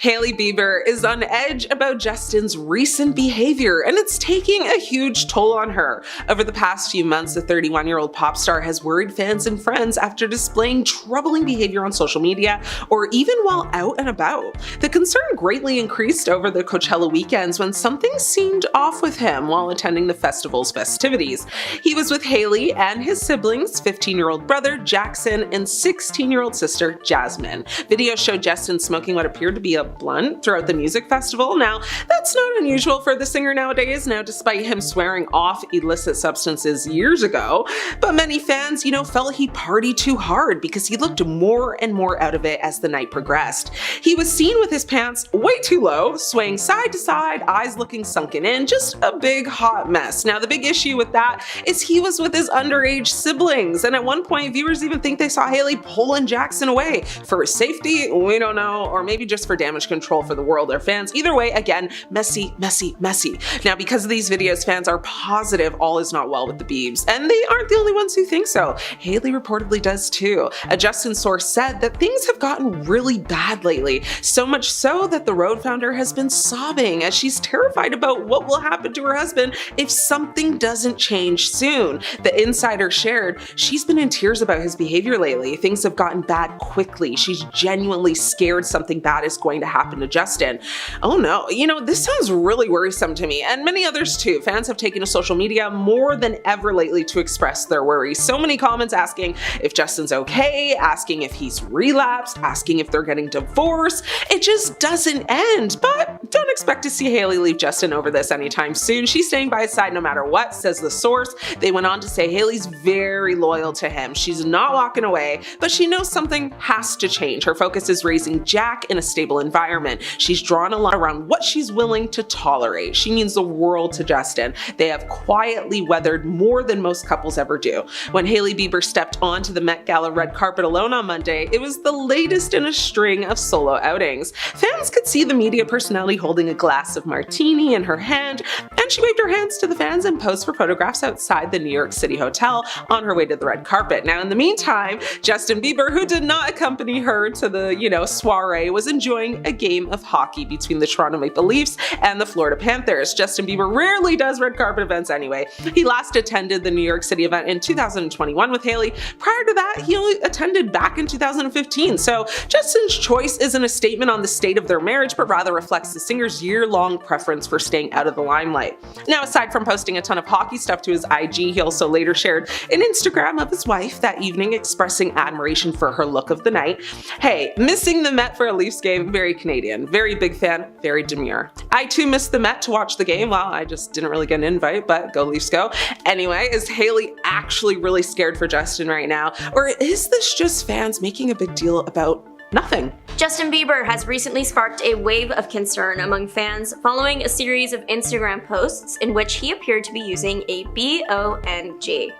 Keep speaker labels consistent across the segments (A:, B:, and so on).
A: Hailey Bieber is on edge about Justin's recent behavior, and it's taking a huge toll on her. Over the past few months, the 31-year-old pop star has worried fans and friends after displaying troubling behavior on social media or even while out and about. The concern greatly increased over the Coachella weekends when something seemed off with him while attending the festival's festivities. He was with Hailey and his siblings, 15-year-old brother Jackson and 16-year-old sister Jasmine. Videos showed Justin smoking what appeared to be a blunt throughout the music festival. Now, that's not unusual for the singer nowadays, despite him swearing off illicit substances years ago. But many fans, felt he partied too hard because he looked more and more out of it as the night progressed. He was seen with his pants way too low, swaying side to side, eyes looking sunken in, just a big hot mess. Now, the big issue with that is he was with his underage siblings, and at one point, viewers even think they saw Hailey pulling Jackson away. For his safety, we don't know, or maybe just for damage control for the world or fans. Either way, again, messy, messy, messy. Now, because of these videos, fans are positive all is not well with the Biebs, and they aren't the only ones who think so. Hailey reportedly does too. A Justin source said that things have gotten really bad lately, so much so that the Road founder has been sobbing as she's terrified about what will happen to her husband if something doesn't change soon. The insider shared, she's been in tears about his behavior lately. Things have gotten bad quickly. She's genuinely scared something bad is going to happen to Justin. Oh no, this sounds really worrisome to me, and many others too. Fans have taken to social media more than ever lately to express their worries. So many comments asking if Justin's okay, asking if he's relapsed, asking if they're getting divorced. It just doesn't end, but don't expect to see Hailey leave Justin over this anytime soon. She's staying by his side no matter what, says the source. They went on to say Hailey's very loyal to him. She's not walking away, but she knows something has to change. Her focus is raising Jack in a stable environment. She's drawn a line around what she's willing to tolerate. She means the world to Justin. They have quietly weathered more than most couples ever do. When Hailey Bieber stepped onto the Met Gala red carpet alone on Monday, it was the latest in a string of solo outings. Fans could see the media personality holding a glass of martini in her hand, and she waved her hands to the fans and posed for photographs outside the New York City hotel on her way to the red carpet. Now, in the meantime, Justin Bieber, who did not accompany her to the, soiree, was enjoying a game of hockey between the Toronto Maple Leafs and the Florida Panthers. Justin Bieber rarely does red carpet events anyway. He last attended the New York City event in 2021 with Hailey. Prior to that, he only attended back in 2015. So Justin's choice isn't a statement on the state of their marriage, but rather reflects the singer's year-long preference for staying out of the limelight. Now, aside from posting a ton of hockey stuff to his IG, he also later shared an Instagram of his wife that evening expressing admiration for her look of the night. Hey, missing the Met for a Leafs game, very Canadian. Very big fan, very demure. I too missed the Met to watch the game. Well, I just didn't really get an invite, but go Leafs go. Anyway, is Hailey actually really scared for Justin right now? Or is this just fans making a big deal about nothing?
B: Justin Bieber has recently sparked a wave of concern among fans following a series of Instagram posts in which he appeared to be using a B-O-N-G.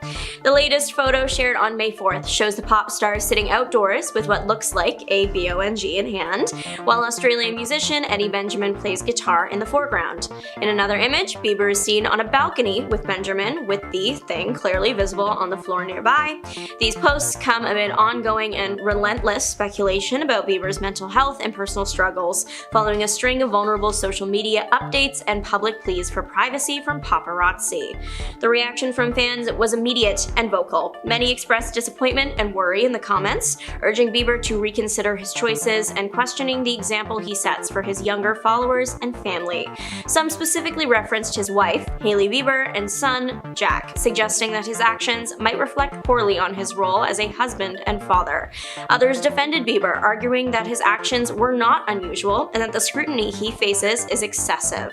B: The latest photo shared on May 4th shows the pop star sitting outdoors with what looks like a B-O-N-G in hand, while Australian musician Eddie Benjamin plays guitar in the foreground. In another image, Bieber is seen on a balcony with Benjamin, with the thing clearly visible on the floor nearby. These posts come amid ongoing and relentless speculation about Bieber's mental health and personal struggles, following a string of vulnerable social media updates and public pleas for privacy from paparazzi. The reaction from fans was immediate and vocal. Many expressed disappointment and worry in the comments, urging Bieber to reconsider his choices and questioning the example he sets for his younger followers and family. Some specifically referenced his wife, Hailey Bieber, and son, Jack, suggesting that his actions might reflect poorly on his role as a husband and father. Others defended Bieber, arguing that his actions were not unusual and that the scrutiny he faces is excessive.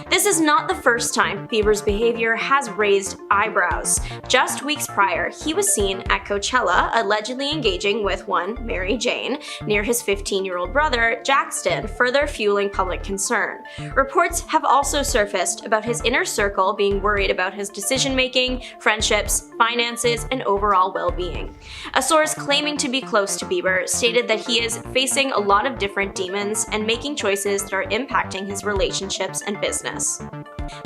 B: This is not the first time Bieber's behavior has raised eyebrows. Just weeks prior, he was seen at Coachella allegedly engaging with one Mary Jane near his 15-year-old brother Jackson, further fueling public concern. Reports have also surfaced about his inner circle being worried about his decision-making, friendships, finances, and overall well-being. A source claiming to be close to Bieber stated that he is facing a lot of different demons and making choices that are impacting his relationships and business.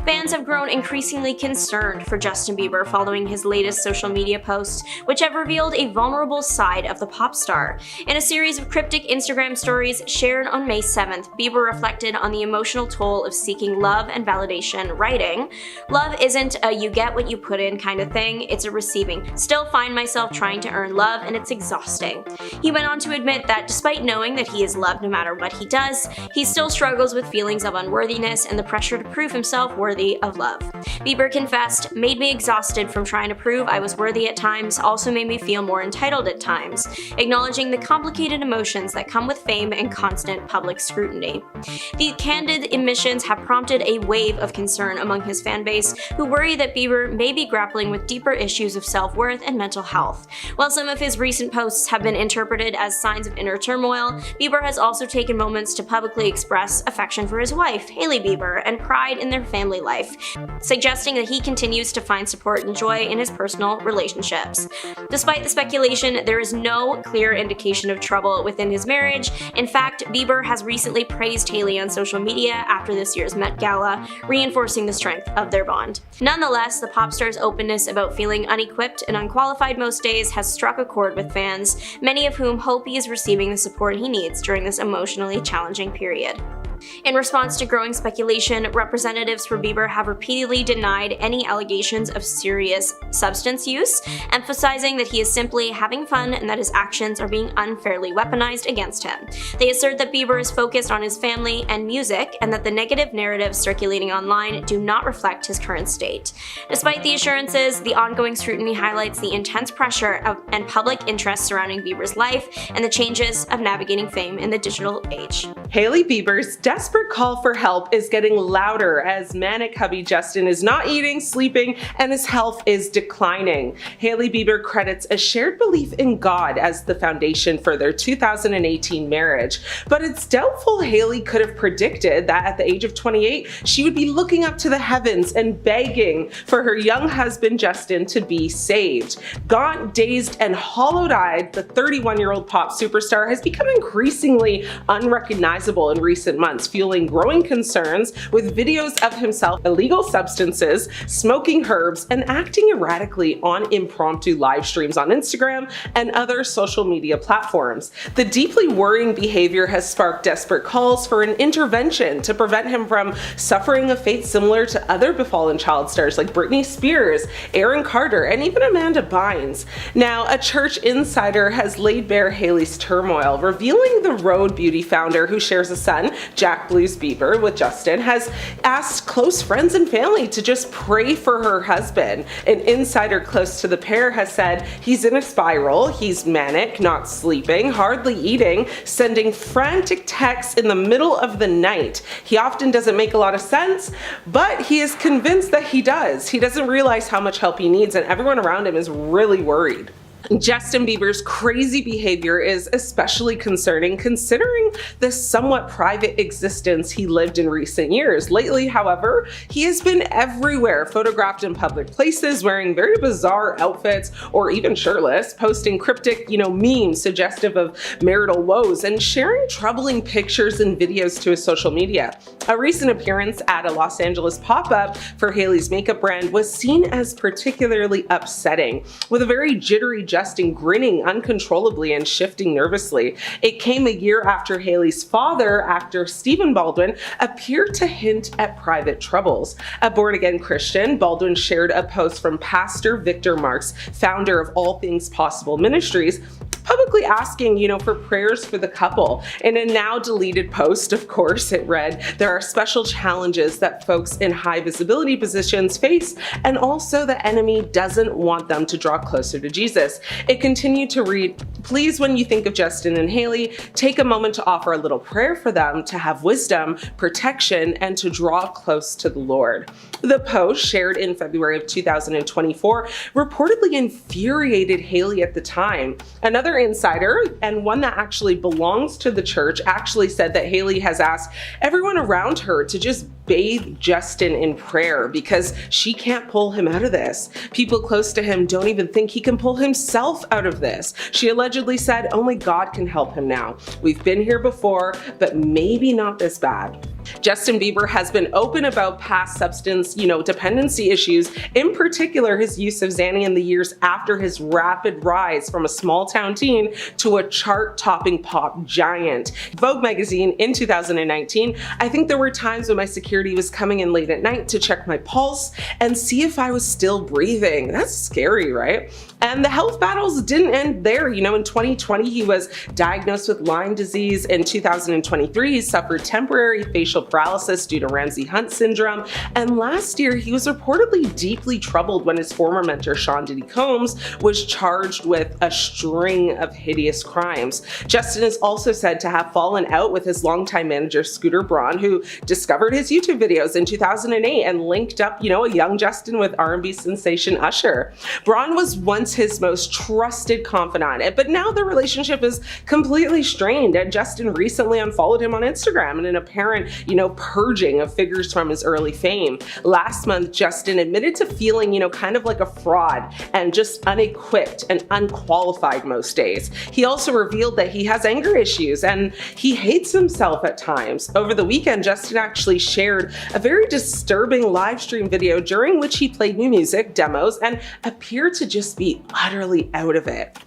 B: Fans have grown increasingly concerned for Justin Bieber following his latest social media posts, which have revealed a vulnerable side of the pop star. In a series of cryptic Instagram stories shared on May 7th, Bieber reflected on the emotional toll of seeking love and validation, writing, "Love isn't a you get what you put in kind of thing, it's a receiving. Still find myself trying to earn love and it's exhausting." He went on to admit that despite knowing that he is loved no matter what he does, he still struggles with feelings of unworthiness and the pressure to prove himself worthy of love. Bieber confessed, "Made me exhausted from trying to prove I was worthy at times, also made me feel more entitled at times," acknowledging the complicated emotions that come with fame and constant public scrutiny. The candid admissions have prompted a wave of concern among his fan base, who worry that Bieber may be grappling with deeper issues of self-worth and mental health. While some of his recent posts have been interpreted as signs of inner turmoil, Bieber has also taken moments to publicly express affection for his wife, Hailey Bieber, and pride in their family life, suggesting that he continues to find support and joy in his personal relationships. Despite the speculation, there is no clear indication of trouble within his marriage. In fact, Bieber has recently praised Hailey on social media after this year's Met Gala, reinforcing the strength of their bond. Nonetheless, the pop star's openness about feeling unequipped and unqualified most days has struck a chord with fans, many of whom hope he is receiving the support he needs during this emotionally challenging period. In response to growing speculation, representatives for Bieber have repeatedly denied any allegations of serious substance use, emphasizing that he is simply having fun and that his actions are being unfairly weaponized against him. They assert that Bieber is focused on his family and music, and that the negative narratives circulating online do not reflect his current state. Despite the assurances, the ongoing scrutiny highlights the intense pressure and public interest surrounding Bieber's life and the changes of navigating fame in the digital age.
A: Hailey Bieber's desperate call for help is getting louder as manic hubby Justin is not eating, sleeping, and his health is declining. Hailey Bieber credits a shared belief in God as the foundation for their 2018 marriage, but it's doubtful Hailey could have predicted that at the age of 28, she would be looking up to the heavens and begging for her young husband Justin to be saved. Gaunt, dazed, and hollow-eyed, the 31-year-old pop superstar has become increasingly unrecognizable in recent months, fueling growing concerns with videos of himself illegal substances, smoking herbs, and acting erratically on impromptu live streams on Instagram and other social media platforms. The deeply worrying behavior has sparked desperate calls for an intervention to prevent him from suffering a fate similar to other befallen child stars like Britney Spears, Aaron Carter, and even Amanda Bynes. Now, a church insider has laid bare Hailey's turmoil, revealing the Rhode Beauty founder, who shares a son, Jack Blues Bieber, with Justin, has asked close friends and family to just pray for her husband. An insider close to the pair has said he's in a spiral, he's manic, not sleeping, hardly eating, sending frantic texts in the middle of the night. He often doesn't make a lot of sense, but he is convinced that he does. He doesn't realize how much help he needs, and everyone around him is really worried. Justin Bieber's crazy behavior is especially concerning considering the somewhat private existence he lived in recent years. Lately, however, he has been everywhere, photographed in public places, wearing very bizarre outfits or even shirtless, posting cryptic, memes suggestive of marital woes, and sharing troubling pictures and videos to his social media. A recent appearance at a Los Angeles pop-up for Hailey's makeup brand was seen as particularly upsetting, with a very jittery Justin grinning uncontrollably and shifting nervously. It came a year after Hailey's father, actor Stephen Baldwin, appeared to hint at private troubles. A born-again Christian, Baldwin shared a post from Pastor Victor Marks, founder of All Things Possible Ministries, publicly asking, for prayers for the couple. In a now deleted post, of course, it read, "There are special challenges that folks in high visibility positions face, and also the enemy doesn't want them to draw closer to Jesus." It continued to read, "Please, when you think of Justin and Hailey, take a moment to offer a little prayer for them to have wisdom, protection, and to draw close to the Lord." The post, shared in February of 2024, reportedly infuriated Hailey at the time. Another insider, and one that actually belongs to the church, actually said that Hailey has asked everyone around her to just bathe Justin in prayer because she can't pull him out of this. People close to him don't even think he can pull himself out of this. She allegedly said only God can help him now. We've been here before, but maybe not this bad. Justin Bieber has been open about past substance, dependency issues, in particular his use of Xanny in the years after his rapid rise from a small town teen to a chart-topping pop giant. Vogue magazine in 2019, I think there were times when my security was coming in late at night to check my pulse and see if I was still breathing. That's scary, right? And the health battles didn't end there. In 2020, he was diagnosed with Lyme disease. In 2023, he suffered temporary facial paralysis due to Ramsay-Hunt syndrome. And last year, he was reportedly deeply troubled when his former mentor, Sean Diddy Combs, was charged with a string of hideous crimes. Justin is also said to have fallen out with his longtime manager, Scooter Braun, who discovered his YouTube videos in 2008 and linked up, a young Justin with R&B sensation Usher. Braun was once his most trusted confidant, but now the relationship is completely strained, and Justin recently unfollowed him on Instagram in an apparent, purging of figures from his early fame. Last month, Justin admitted to feeling, kind of like a fraud and just unequipped and unqualified most days. He also revealed that he has anger issues and he hates himself at times. Over the weekend, Justin actually shared a very disturbing live stream video during which he played new music, demos, and appeared to just be utterly out of it.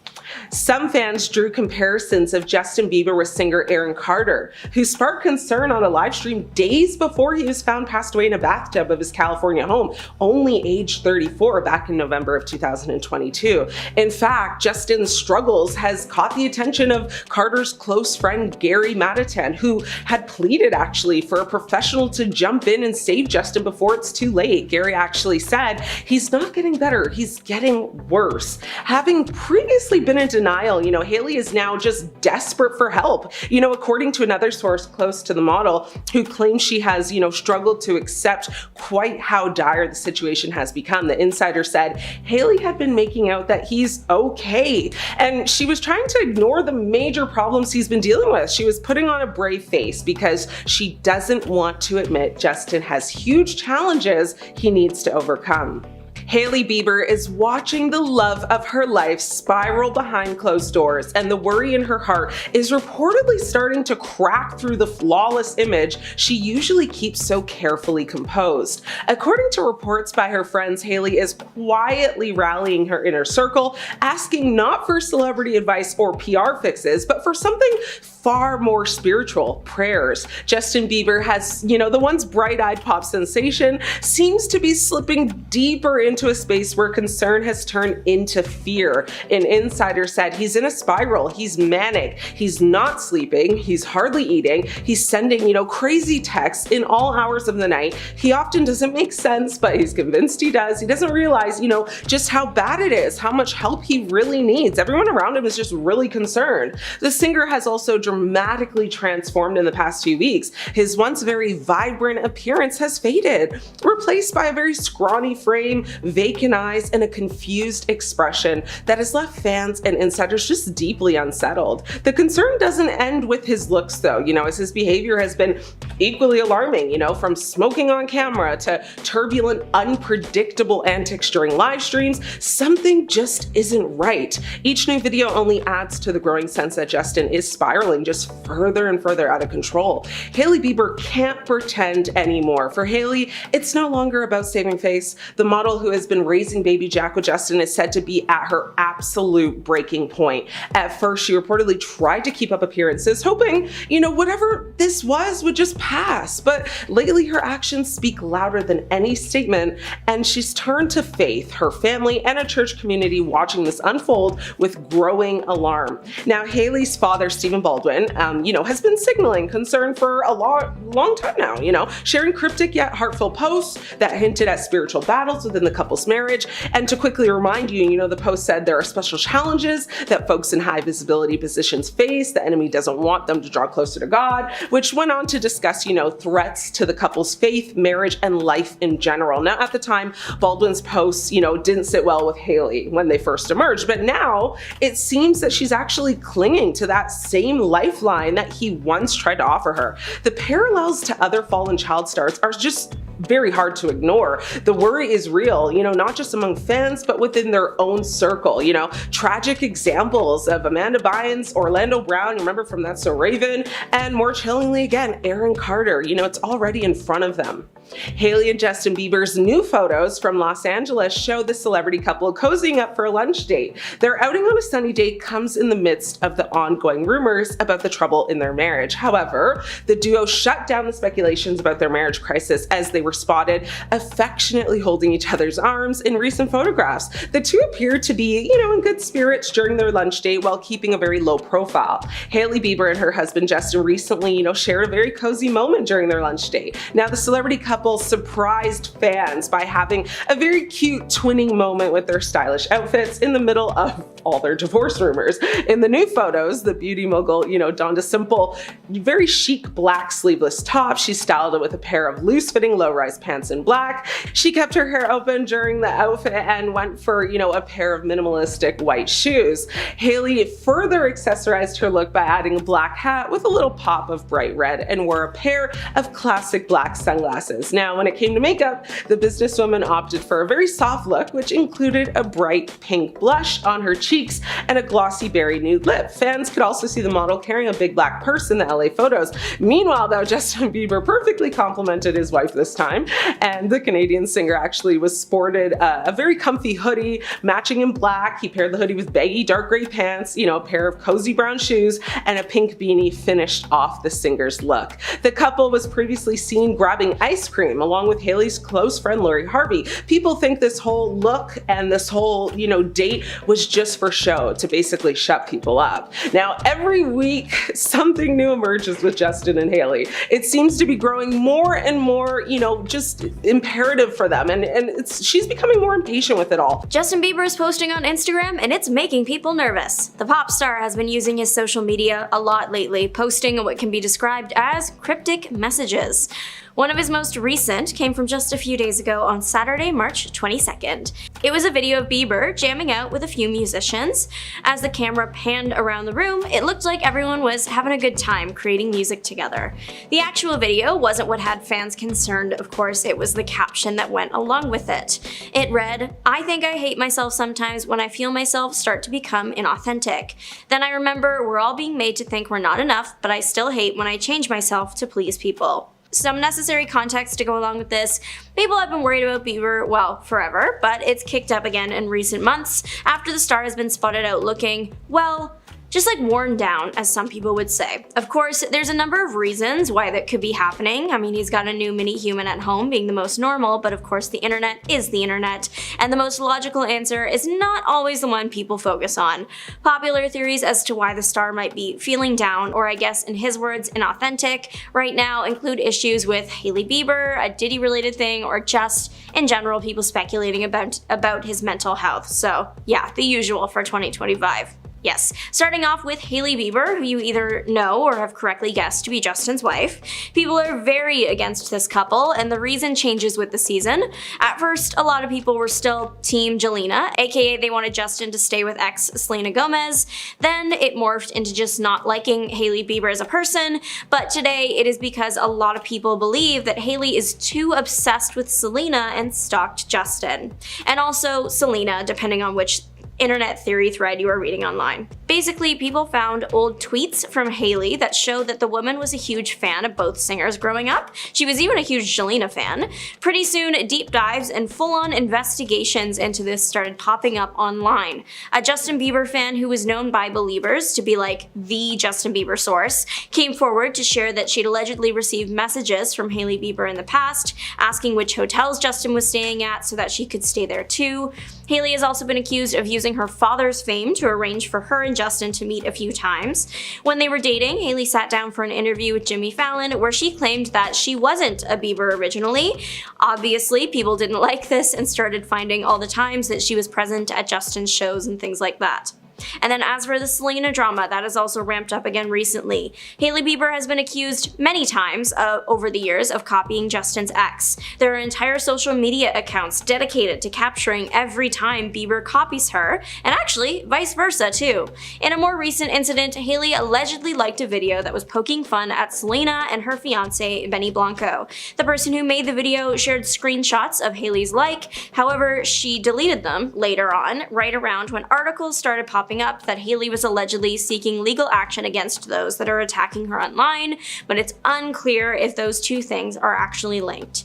A: Some fans drew comparisons of Justin Bieber with singer Aaron Carter, who sparked concern on a live stream days before he was found passed away in a bathtub of his California home, only age 34, back in November of 2022. In fact, Justin's struggles has caught the attention of Carter's close friend Gary Madatan, who had pleaded actually for a professional to jump in and save Justin before it's too late. Gary actually said, "He's not getting better, he's getting worse." Having previously been in denial, Hailey is now just desperate for help. According to another source close to the model, who claims she has, struggled to accept quite how dire the situation has become. The insider said Hailey had been making out that he's okay, and she was trying to ignore the major problems he's been dealing with. She was putting on a brave face because she doesn't want to admit Justin has huge challenges he needs to overcome. Hailey Bieber is watching the love of her life spiral behind closed doors, and the worry in her heart is reportedly starting to crack through the flawless image she usually keeps so carefully composed. According to reports by her friends, Hailey is quietly rallying her inner circle, asking not for celebrity advice or PR fixes, but for something far more spiritual: prayers. Justin Bieber has, the once bright-eyed pop sensation, seems to be slipping deeper into a space where concern has turned into fear. An insider said he's in a spiral, he's manic, he's not sleeping, he's hardly eating, he's sending, crazy texts in all hours of the night. He often doesn't make sense, but he's convinced he does. He doesn't realize, just how bad it is, how much help he really needs. Everyone around him is just really concerned. The singer has also dramatically transformed in the past few weeks. His once very vibrant appearance has faded, replaced by a very scrawny frame, vacant eyes, and a confused expression that has left fans and insiders just deeply unsettled. The concern doesn't end with his looks though, as his behavior has been equally alarming, from smoking on camera to turbulent, unpredictable antics during live streams. Something just isn't right. Each new video only adds to the growing sense that Justin is spiraling just further and further out of control. Hailey Bieber can't pretend anymore. For Hailey, it's no longer about saving face. The model, who has been raising baby Jack with Justin, is said to be at her absolute breaking point. At first, she reportedly tried to keep up appearances, hoping, whatever this was would just pass. But lately, her actions speak louder than any statement, and she's turned to faith, her family, and a church community watching this unfold with growing alarm. Now, Hailey's father, Stephen Baldwin, has been signaling concern for a long time now, sharing cryptic yet heartfelt posts that hinted at spiritual battles within the couple's marriage. And to quickly remind you, the post said there are special challenges that folks in high visibility positions face. The enemy doesn't want them to draw closer to God, which went on to discuss, threats to the couple's faith, marriage, and life in general. Now, at the time, Baldwin's posts, didn't sit well with Hailey when they first emerged, but now it seems that she's actually clinging to that same lifeline that he once tried to offer her. The parallels to other fallen child stars are just very hard to ignore. The worry is real, not just among fans, but within their own circle. Tragic examples of Amanda Bynes, Orlando Brown, remember from That's So Raven, and more chillingly again, Aaron Carter. It's already in front of them. Hailey and Justin Bieber's new photos from Los Angeles show the celebrity couple cozying up for a lunch date. Their outing on a sunny date comes in the midst of the ongoing rumors about the trouble in their marriage. However, the duo shut down the speculations about their marriage crisis as they were spotted affectionately holding each other's arms in recent photographs. The two appeared to be, in good spirits during their lunch date while keeping a very low profile. Hailey Bieber and her husband Justin recently, shared a very cozy moment during their lunch date. Now, the celebrity couple surprised fans by having a very cute twinning moment with their stylish outfits in the middle of all their divorce rumors. In the new photos, the beauty mogul, donned a simple, very chic black sleeveless top. She styled it with a pair of loose-fitting low-rise pants in black. She kept her hair open during the outfit and went for, a pair of minimalistic white shoes. Hailey further accessorized her look by adding a black hat with a little pop of bright red and wore a pair of classic black sunglasses. Now, when it came to makeup, the businesswoman opted for a very soft look, which included a bright pink blush on her cheeks and a glossy berry nude lip. Fans could also see the model carrying a big black purse in the LA photos. Meanwhile, though, Justin Bieber perfectly complimented his wife this time, and the Canadian singer actually was sported a very comfy hoodie, matching in black. He paired the hoodie with baggy dark gray pants, a pair of cozy brown shoes, and a pink beanie finished off the singer's look. The couple was previously seen grabbing ice cream along with Hailey's close friend Lori Harvey. People think this whole look and this whole, date was just for show to basically shut people up. Now, every week something new emerges with Justin and Hailey. It seems to be growing more and more, just imperative for them, and she's becoming more impatient with it all.
B: Justin Bieber is posting on Instagram and it's making people nervous. The pop star has been using his social media a lot lately, posting what can be described as cryptic messages. One of his most recent came from just a few days ago on Saturday, March 22nd. It was a video of Bieber jamming out with a few musicians. As the camera panned around the room, it looked like everyone was having a good time creating music together. The actual video wasn't what had fans concerned, of course, it was the caption that went along with it. It read, "I think I hate myself sometimes when I feel myself start to become inauthentic. Then I remember we're all being made to think we're not enough, but I still hate when I change myself to please people." Some necessary context to go along with this. People have been worried about Bieber, well, forever, but it's kicked up again in recent months after the star has been spotted out looking, well, just like worn down, as some people would say. Of course, there's a number of reasons why that could be happening. I mean, he's got a new mini human at home being the most normal, but of course the internet is the internet, and the most logical answer is not always the one people focus on. Popular theories as to why the star might be feeling down, or I guess in his words, inauthentic, right now include issues with Hailey Bieber, a Diddy related thing, or just in general people speculating about his mental health. So yeah, the usual for 2025. Yes, starting off with Hailey Bieber, who you either know or have correctly guessed to be Justin's wife. People are very against this couple, and the reason changes with the season. At first, a lot of people were still Team Selena, aka they wanted Justin to stay with ex Selena Gomez. Then it morphed into just not liking Hailey Bieber as a person, but today it is because a lot of people believe that Hailey is too obsessed with Selena and stalked Justin. And also Selena, depending on which internet theory thread you are reading online. Basically, people found old tweets from Hailey that showed that the woman was a huge fan of both singers growing up. She was even a huge Selena fan. Pretty soon, deep dives and full-on investigations into this started popping up online. A Justin Bieber fan who was known by believers to be like the Justin Bieber source came forward to share that she'd allegedly received messages from Hailey Bieber in the past, asking which hotels Justin was staying at so that she could stay there too. Hailey has also been accused of using her father's fame to arrange for her and Justin to meet a few times. When they were dating, Hailey sat down for an interview with Jimmy Fallon where she claimed that she wasn't a Bieber originally. Obviously, people didn't like this and started finding all the times that she was present at Justin's shows and things like that. And then as for the Selena drama, that has also ramped up again recently. Hailey Bieber has been accused many times over the years of copying Justin's ex. There are entire social media accounts dedicated to capturing every time Bieber copies her, and actually vice versa too. In a more recent incident, Hailey allegedly liked a video that was poking fun at Selena and her fiance Benny Blanco. The person who made the video shared screenshots of Hailey's like, however, she deleted them later on, right around when articles started popping up that Hailey was allegedly seeking legal action against those that are attacking her online, but it's unclear if those two things are actually linked.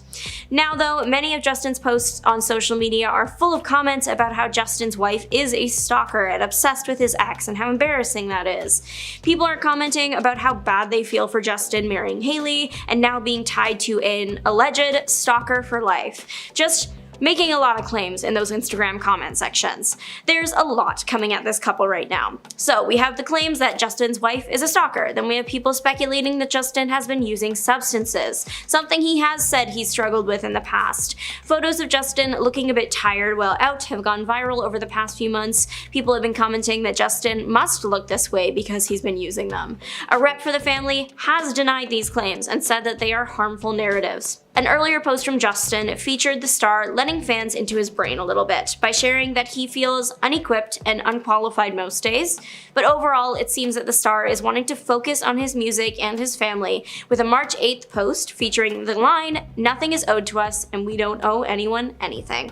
B: Now though, many of Justin's posts on social media are full of comments about how Justin's wife is a stalker and obsessed with his ex and how embarrassing that is. People are commenting about how bad they feel for Justin marrying Hailey and now being tied to an alleged stalker for life. Just making a lot of claims in those Instagram comment sections. There's a lot coming at this couple right now. So we have the claims that Justin's wife is a stalker, then we have people speculating that Justin has been using substances, something he has said he's struggled with in the past. Photos of Justin looking a bit tired while out have gone viral over the past few months. People have been commenting that Justin must look this way because he's been using them. A rep for the family has denied these claims and said that they are harmful narratives. An earlier post from Justin featured the star letting fans into his brain a little bit by sharing that he feels unequipped and unqualified most days, but overall it seems that the star is wanting to focus on his music and his family, with a March 8th post featuring the line, "Nothing is owed to us and we don't owe anyone anything."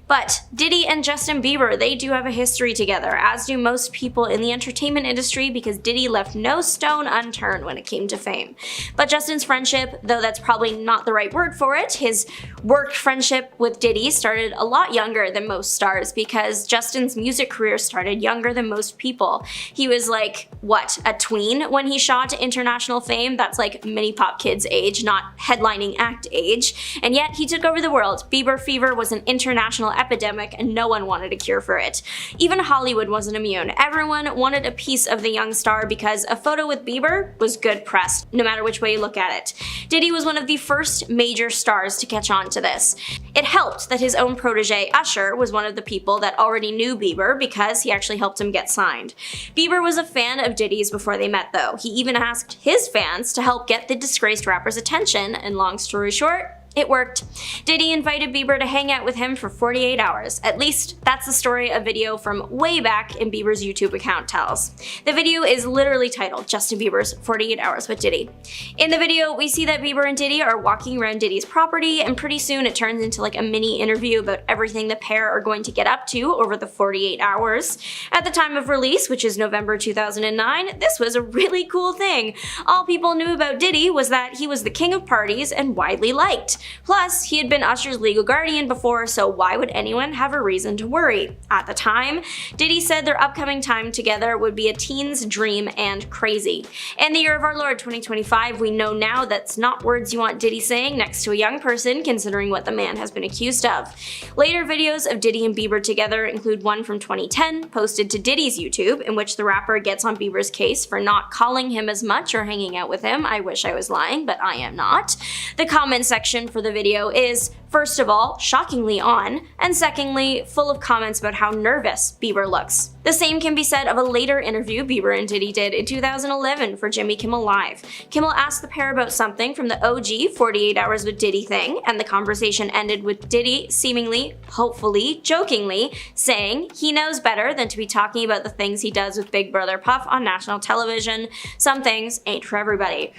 B: But Diddy and Justin Bieber, they do have a history together, as do most people in the entertainment industry, because Diddy left no stone unturned when it came to fame. But Justin's friendship, though that's probably not the right word for it, his work friendship with Diddy started a lot younger than most stars, because Justin's music career started younger than most people. He was like, what, a tween when he shot to international fame? That's like mini pop kids age, not headlining act age. And yet he took over the world. Bieber fever was an international epidemic and no one wanted a cure for it. Even Hollywood wasn't immune. Everyone wanted a piece of the young star because a photo with Bieber was good press, no matter which way you look at it. Diddy was one of the first major stars to catch on to this. It helped that his own protege, Usher, was one of the people that already knew Bieber because he actually helped him get signed. Bieber was a fan of Diddy's before they met though. He even asked his fans to help get the disgraced rapper's attention, and long story short, it worked. Diddy invited Bieber to hang out with him for 48 hours. At least, that's the story a video from way back in Bieber's YouTube account tells. The video is literally titled Justin Bieber's 48 Hours with Diddy. In the video, we see that Bieber and Diddy are walking around Diddy's property, and pretty soon it turns into like a mini interview about everything the pair are going to get up to over the 48 hours. At the time of release, which is November 2009, this was a really cool thing. All people knew about Diddy was that he was the king of parties and widely liked. Plus, he had been Usher's legal guardian before, so why would anyone have a reason to worry? At the time, Diddy said their upcoming time together would be a teen's dream and crazy. In the year of our Lord 2025, we know now that's not words you want Diddy saying next to a young person, considering what the man has been accused of. Later videos of Diddy and Bieber together include one from 2010, posted to Diddy's YouTube, in which the rapper gets on Bieber's case for not calling him as much or hanging out with him. I wish I was lying, but I am not. The comment section for the video is, first of all, shockingly on, and secondly, full of comments about how nervous Bieber looks. The same can be said of a later interview Bieber and Diddy did in 2011 for Jimmy Kimmel Live. Kimmel asked the pair about something from the OG 48 Hours with Diddy thing, and the conversation ended with Diddy seemingly, hopefully, jokingly, saying he knows better than to be talking about the things he does with Big Brother Puff on national television. Some things ain't for everybody.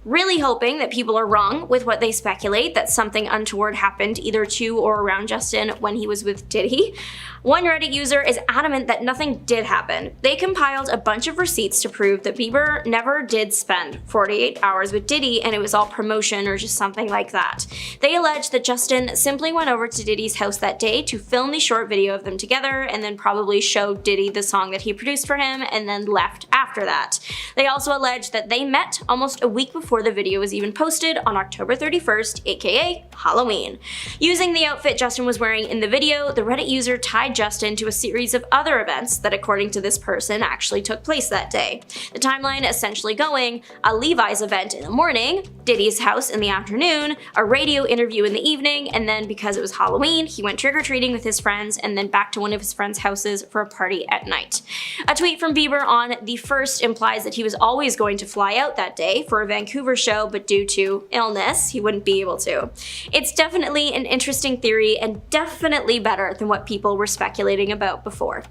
B: Really hoping that people are wrong with what they speculate, that something untoward happened either to or around Justin when he was with Diddy. One Reddit user is adamant that nothing did happen. They compiled a bunch of receipts to prove that Bieber never did spend 48 hours with Diddy and it was all promotion or just something like that. They allege that Justin simply went over to Diddy's house that day to film the short video of them together and then probably showed Diddy the song that he produced for him and then left after that. They also allege that they met almost a week before before the video was even posted on October 31st, aka Halloween. Using the outfit Justin was wearing in the video, the Reddit user tied Justin to a series of other events that, according to this person, actually took place that day. The timeline essentially going: a Levi's event in the morning, Diddy's house in the afternoon, a radio interview in the evening, and then because it was Halloween, he went trick-or-treating with his friends and then back to one of his friends' houses for a party at night. A tweet from Bieber on the 1st implies that he was always going to fly out that day for a Vancouver show, but due to illness, he wouldn't be able to. It's definitely an interesting theory and definitely better than what people were speculating about before.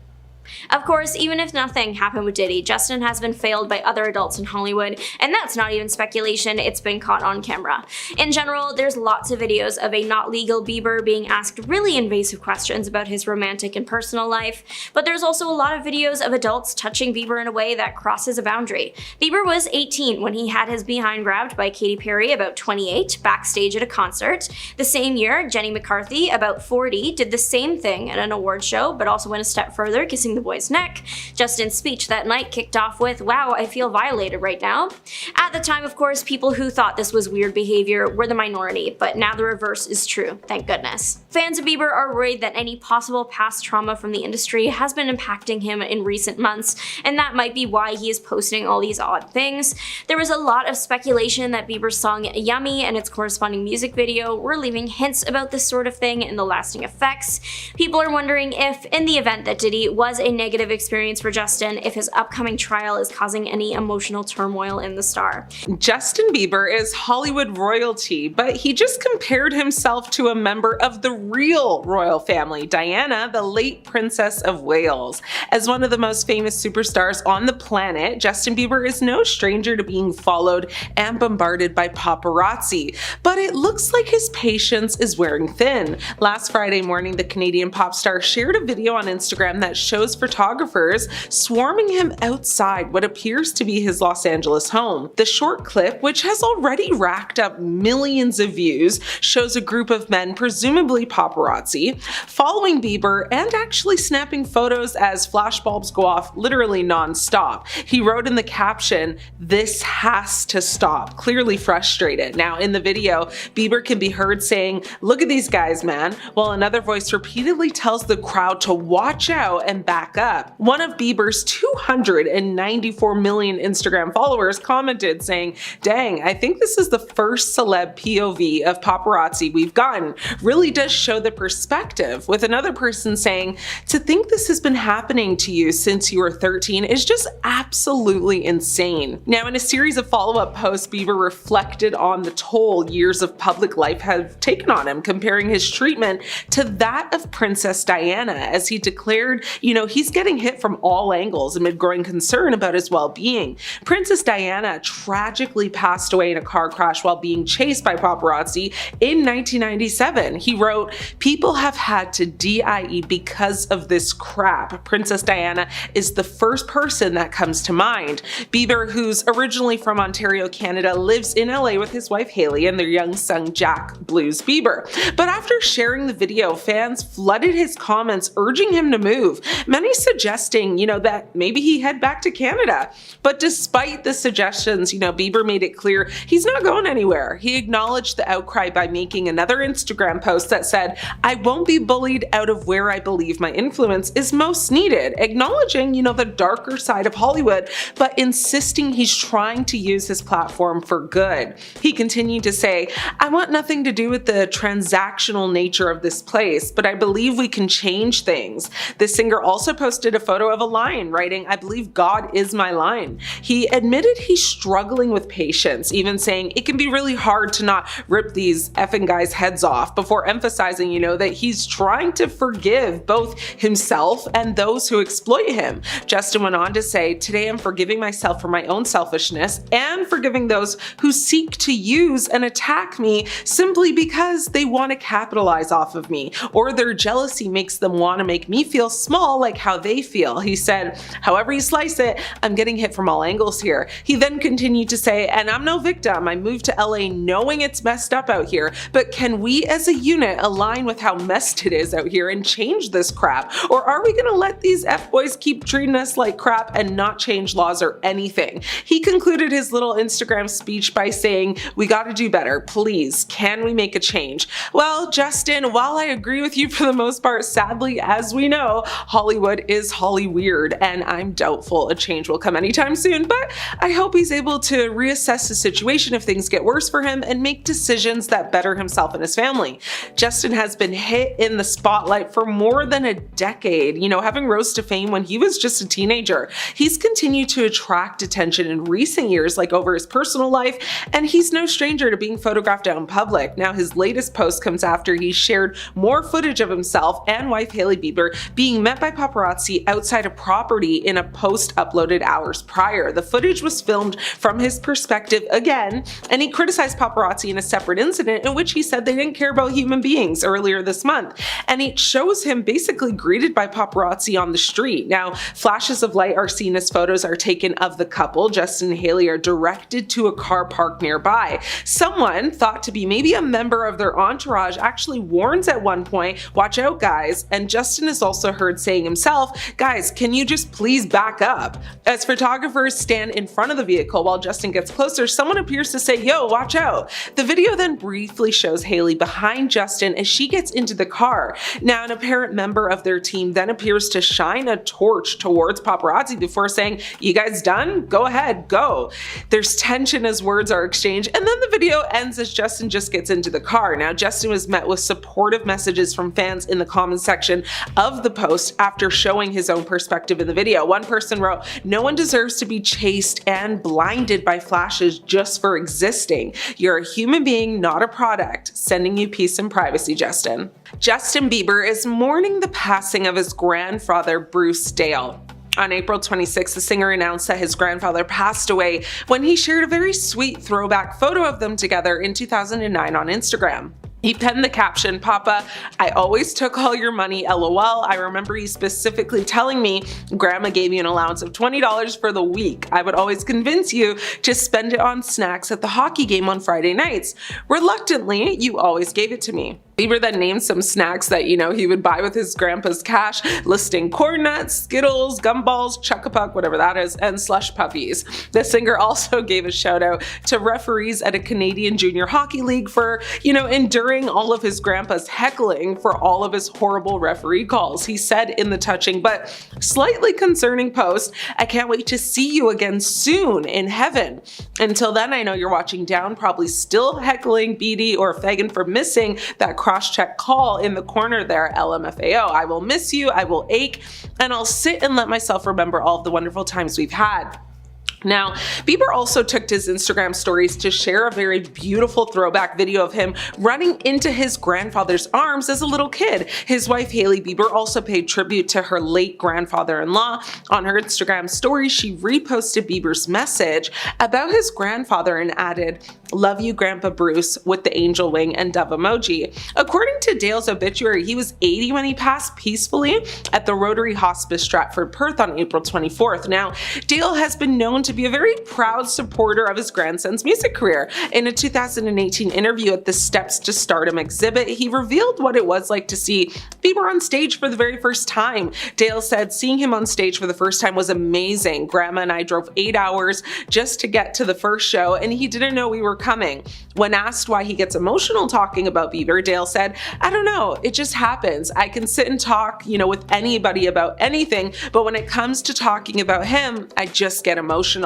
B: Of course, even if nothing happened with Diddy, Justin has been failed by other adults in Hollywood, and that's not even speculation, it's been caught on camera. In general, there's lots of videos of a not legal Bieber being asked really invasive questions about his romantic and personal life, but there's also a lot of videos of adults touching Bieber in a way that crosses a boundary. Bieber was 18 when he had his behind grabbed by Katy Perry, about 28, backstage at a concert. The same year, Jenny McCarthy, about 40, did the same thing at an award show, but also went a step further, kissing the boy's neck. Justin's speech that night kicked off with, "Wow, I feel violated right now." At the time, of course, people who thought this was weird behavior were the minority, but now the reverse is true, thank goodness. Fans of Bieber are worried that any possible past trauma from the industry has been impacting him in recent months, and that might be why he is posting all these odd things. There was a lot of speculation that Bieber's song Yummy and its corresponding music video were leaving hints about this sort of thing and the lasting effects. People are wondering if, in the event that Diddy was a negative experience for Justin, if his upcoming trial is causing any emotional turmoil in the star.
A: Justin Bieber is Hollywood royalty, but he just compared himself to a member of the real royal family, Diana, the late Princess of Wales. As one of the most famous superstars on the planet, Justin Bieber is no stranger to being followed and bombarded by paparazzi, but it looks like his patience is wearing thin. Last Friday morning, the Canadian pop star shared a video on Instagram that shows photographers swarming him outside what appears to be his Los Angeles home. The short clip, which has already racked up millions of views, shows a group of men, presumably paparazzi, following Bieber and actually snapping photos as flashbulbs go off literally non-stop. He wrote in the caption, "This has to stop," clearly frustrated. Now in the video, Bieber can be heard saying, "Look at these guys, man," while another voice repeatedly tells the crowd to watch out and back up. One of Bieber's 294 million Instagram followers commented saying, "Dang, I think this is the first celeb POV of paparazzi we've gotten. Really does show the perspective," with another person saying, "To think this has been happening to you since you were 13 is just absolutely insane." Now in a series of follow-up posts, Bieber reflected on the toll years of public life have taken on him, comparing his treatment to that of Princess Diana, as he declared, he's getting hit from all angles amid growing concern about his well-being. Princess Diana tragically passed away in a car crash while being chased by paparazzi in 1997. He wrote, "People have had to DIE because of this crap. Princess Diana is the first person that comes to mind." Bieber, who's originally from Ontario, Canada, lives in LA with his wife Hailey and their young son Jack Blues Bieber. But after sharing the video, fans flooded his comments urging him to move, many suggesting, that maybe he head back to Canada. But despite the suggestions, Bieber made it clear he's not going anywhere. He acknowledged the outcry by making another Instagram post that said, "I won't be bullied out of where I believe my influence is most needed," acknowledging, the darker side of Hollywood, but insisting he's trying to use his platform for good. He continued to say, "I want nothing to do with the transactional nature of this place, but I believe we can change things." The singer also posted a photo of a lion, writing, "I believe God is my lion." He admitted he's struggling with patience, even saying it can be really hard to not rip these effing guys' heads off, before emphasizing, that he's trying to forgive both himself and those who exploit him. Justin went on to say, "Today I'm forgiving myself for my own selfishness and forgiving those who seek to use and attack me simply because they want to capitalize off of me, or their jealousy makes them want to make me feel small like how they feel. He said, however you slice it, I'm getting hit from all angles here. He then continued to say, and I'm no victim. I moved to LA knowing it's messed up out here, but can we as a unit align with how messed it is out here and change this crap? Or are we gonna let these F-boys keep treating us like crap and not change laws or anything? He concluded his little Instagram speech by saying, we gotta do better, please, can we make a change? Well, Justin, while I agree with you for the most part, sadly, as we know, Hollywood is Holly weird, and I'm doubtful a change will come anytime soon, but I hope he's able to reassess the situation if things get worse for him and make decisions that better himself and his family. Justin has been hit in the spotlight for more than a decade, having rose to fame when he was just a teenager. He's continued to attract attention in recent years, like over his personal life, and he's no stranger to being photographed out in public. Now, his latest post comes after he shared more footage of himself and wife Hailey Bieber being met by paparazzi outside a property in a post uploaded hours prior. The footage was filmed from his perspective again, and he criticized paparazzi in a separate incident in which he said they didn't care about human beings earlier this month. And it shows him basically greeted by paparazzi on the street. Now, flashes of light are seen as photos are taken of the couple. Justin and Hailey are directed to a car parked nearby. Someone, thought to be maybe a member of their entourage, actually warns at one point, watch out guys, and Justin is also heard saying himself, guys, can you just please back up? As photographers stand in front of the vehicle while Justin gets closer, someone appears to say, yo, watch out. The video then briefly shows Hailey behind Justin as she gets into the car. Now, an apparent member of their team then appears to shine a torch towards paparazzi before saying, you guys done? Go ahead, go. There's tension as words are exchanged, and then the video ends as Justin just gets into the car. Now, Justin was met with supportive messages from fans in the comment section of the post after showing his own perspective in the video. One person wrote, no one deserves to be chased and blinded by flashes just for existing. You're a human being, not a product. Sending you peace and privacy, Justin. Justin Bieber is mourning the passing of his grandfather, Bruce Dale. On April 26, the singer announced that his grandfather passed away when he shared a very sweet throwback photo of them together in 2009 on Instagram. He penned the caption, Papa, I always took all your money, LOL. I remember you specifically telling me Grandma gave you an allowance of $20 for the week. I would always convince you to spend it on snacks at the hockey game on Friday nights. Reluctantly, you always gave it to me. Bieber then named some snacks that, he would buy with his grandpa's cash, listing corn nuts, Skittles, gumballs, Chuck-a-Puck, whatever that is, and slush puppies. The singer also gave a shout out to referees at a Canadian junior hockey league for, enduring all of his grandpa's heckling for all of his horrible referee calls. He said in the touching but slightly concerning post, I can't wait to see you again soon in heaven. Until then, I know you're watching down, probably still heckling BD or Fagin for missing that cross-check call in the corner there, LMFAO. I will miss you, I will ache, and I'll sit and let myself remember all of the wonderful times we've had. Now, Bieber also took to his Instagram stories to share a very beautiful throwback video of him running into his grandfather's arms as a little kid. His wife, Hailey Bieber, also paid tribute to her late grandfather-in-law. On her Instagram story, she reposted Bieber's message about his grandfather and added, love you, Grandpa Bruce, with the angel wing and dove emoji. According to Dale's obituary, he was 80 when he passed peacefully at the Rotary Hospice, Stratford, Perth on April 24th. Now, Dale has been known to be a very proud supporter of his grandson's music career. In a 2018 interview at the Steps to Stardom exhibit, he revealed what it was like to see Bieber on stage for the very first time. Dale said, seeing him on stage for the first time was amazing. Grandma and I drove 8 hours just to get to the first show, and he didn't know we were coming. When asked why he gets emotional talking about Bieber, Dale said, I don't know, it just happens. I can sit and talk, with anybody about anything, but when it comes to talking about him, I just get emotional.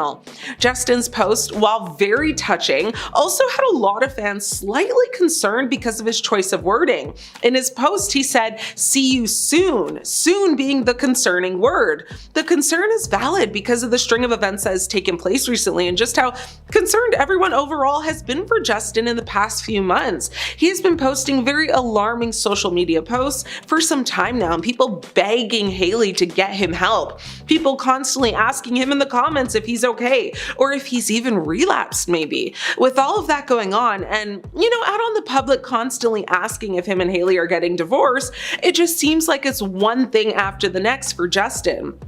A: Justin's post, while very touching, also had a lot of fans slightly concerned because of his choice of wording. In his post, he said, see you soon, soon being the concerning word. The concern is valid because of the string of events that has taken place recently and just how concerned everyone overall has been for Justin in the past few months. He has been posting very alarming social media posts for some time now, and people begging Hailey to get him help. People constantly asking him in the comments if he's okay, or if he's even relapsed maybe. With all of that going on, and out on the public constantly asking if him and Hailey are getting divorced, it just seems like it's one thing after the next for Justin.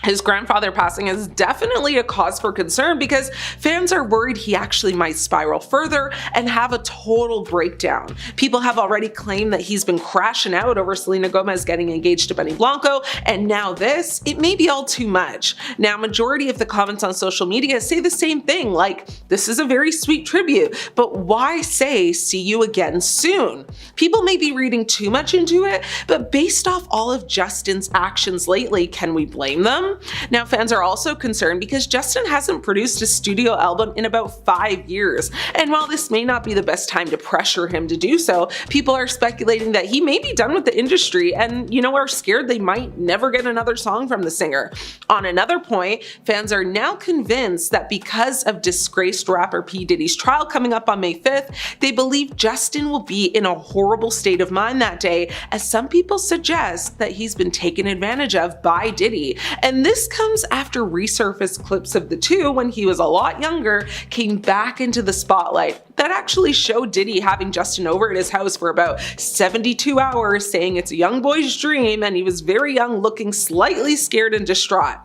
A: His grandfather passing is definitely a cause for concern because fans are worried he actually might spiral further and have a total breakdown. People have already claimed that he's been crashing out over Selena Gomez getting engaged to Benny Blanco, and now this, it may be all too much. Now, majority of the comments on social media say the same thing, like, this is a very sweet tribute, but why say see you again soon? People may be reading too much into it, but based off all of Justin's actions lately, can we blame them? Now, fans are also concerned because Justin hasn't produced a studio album in about 5 years, and while this may not be the best time to pressure him to do so, people are speculating that he may be done with the industry and, are scared they might never get another song from the singer. On another point, fans are now convinced that because of disgraced rapper P. Diddy's trial coming up on May 5th, they believe Justin will be in a horrible state of mind that day, as some people suggest that he's been taken advantage of by Diddy. And this comes after resurfaced clips of the two when he was a lot younger came back into the spotlight that actually showed Diddy having Justin over at his house for about 72 hours, saying it's a young boy's dream, and he was very young, looking slightly scared and distraught.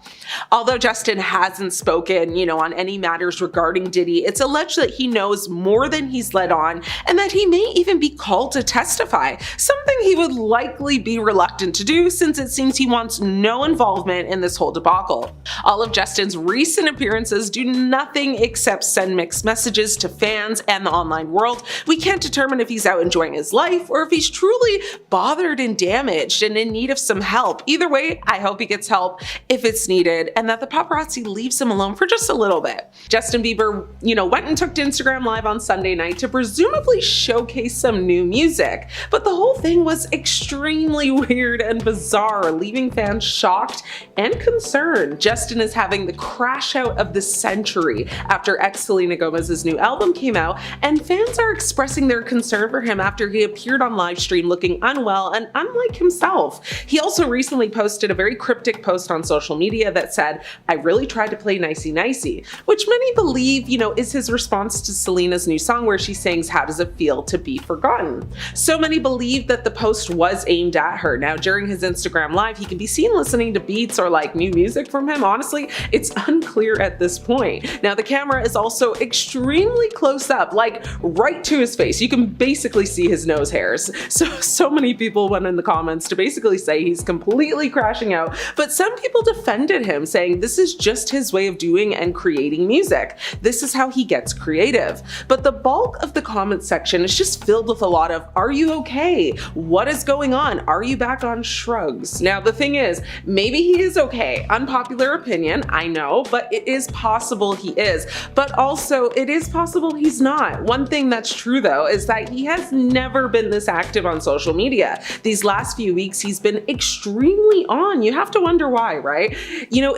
A: Although Justin hasn't spoken, on any matters regarding Diddy, it's alleged that he knows more than he's let on, and that he may even be called to testify, something he would likely be reluctant to do since it seems he wants no involvement in this whole debacle. All of Justin's recent appearances do nothing except send mixed messages to fans and the online world. We can't determine if he's out enjoying his life or if he's truly bothered and damaged and in need of some help. Either way, I hope he gets help if it's needed and that the paparazzi leaves him alone for just a little bit. Justin Bieber, went and took to Instagram Live on Sunday night to presumably showcase some new music, but the whole thing was extremely weird and bizarre, leaving fans shocked and concerned. Justin is having the crash out of the century after ex-Selena Gomez's new album came out, and fans are expressing their concern for him after he appeared on live stream looking unwell and unlike himself. He also recently posted a very cryptic post on social media that said, "I really tried to play nicey nicey," which many believe, is his response to Selena's new song where she sings, "How does it feel to be forgotten?" So many believe that the post was aimed at her. Now, during his Instagram Live, he can be seen listening to beats or new music from him. Honestly, it's unclear at this point. Now, the camera is also extremely close up, right to his face. You can basically see his nose hairs. So many people went in the comments to basically say he's completely crashing out, but some people defended him, saying this is just his way of doing and creating music. This is how he gets creative. But the bulk of the comment section is just filled with a lot of, "Are you okay? What is going on? Are you back on shrugs?" Now, the thing is, maybe he is okay. Unpopular opinion, I know, but it is possible he is. But also, it is possible he's not. One thing that's true, though, is that he has never been this active on social media. These last few weeks, he's been extremely on. You have to wonder why, right?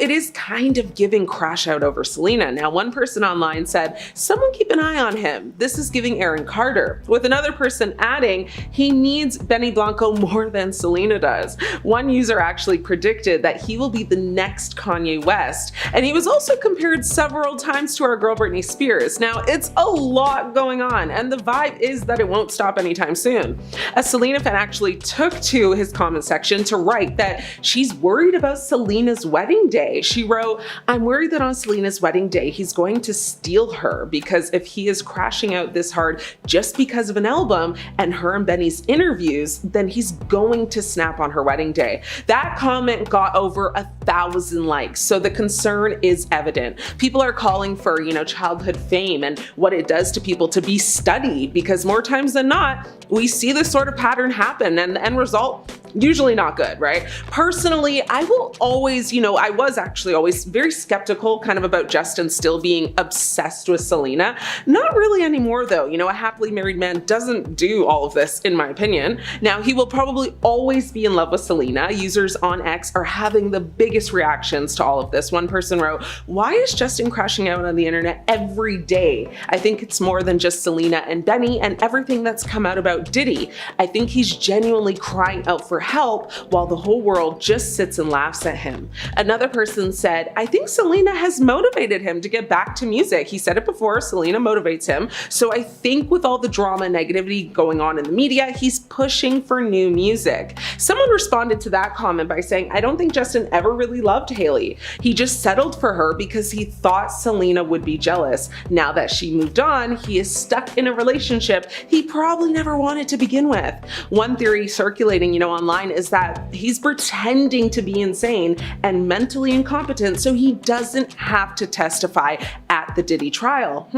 A: It is kind of giving crash out over Selena. Now, one person online said, "Someone keep an eye on him. This is giving Aaron Carter," with another person adding, "He needs Benny Blanco more than Selena does." One user actually predicted that he will be the next Kanye West, and he was also compared several times to our girl Britney Spears. Now, it's a lot going on, and the vibe is that it won't stop anytime soon. A Selena fan actually took to his comment section to write that she's worried about Selena's wedding day. She wrote, "I'm worried that on Selena's wedding day, he's going to steal her, because if he is crashing out this hard just because of an album and her and Benny's interviews, then he's going to snap on her wedding day." That comment got over 1,000 likes, so the concern is evident. People are calling for, childhood fame and what it does to people to be studied, because more times than not, we see this sort of pattern happen, and the end result, usually not good, right? Personally, I will always, I was actually always very skeptical kind of about Justin still being obsessed with Selena. Not really anymore though. A happily married man doesn't do all of this, in my opinion. Now, he will probably always be in love with Selena. Users on X are having the biggest reactions to all of this. One person wrote, "Why is Justin crashing out on the internet every day? I think it's more more than just Selena and Benny and everything that's come out about Diddy. I think he's genuinely crying out for help while the whole world just sits and laughs at him. Another person said, I think Selena has motivated him to get back to music. He said it before, Selena motivates him. So I think with all the drama and negativity going on in the media, he's pushing for new music. Someone responded to that comment by saying, I don't think Justin ever really loved Hailey. He just settled for her because he thought Selena would be jealous. Now that she moved on, he is stuck in a relationship he probably never wanted to begin with. One theory circulating, online is that he's pretending to be insane and mentally incompetent so he doesn't have to testify at the Diddy trial.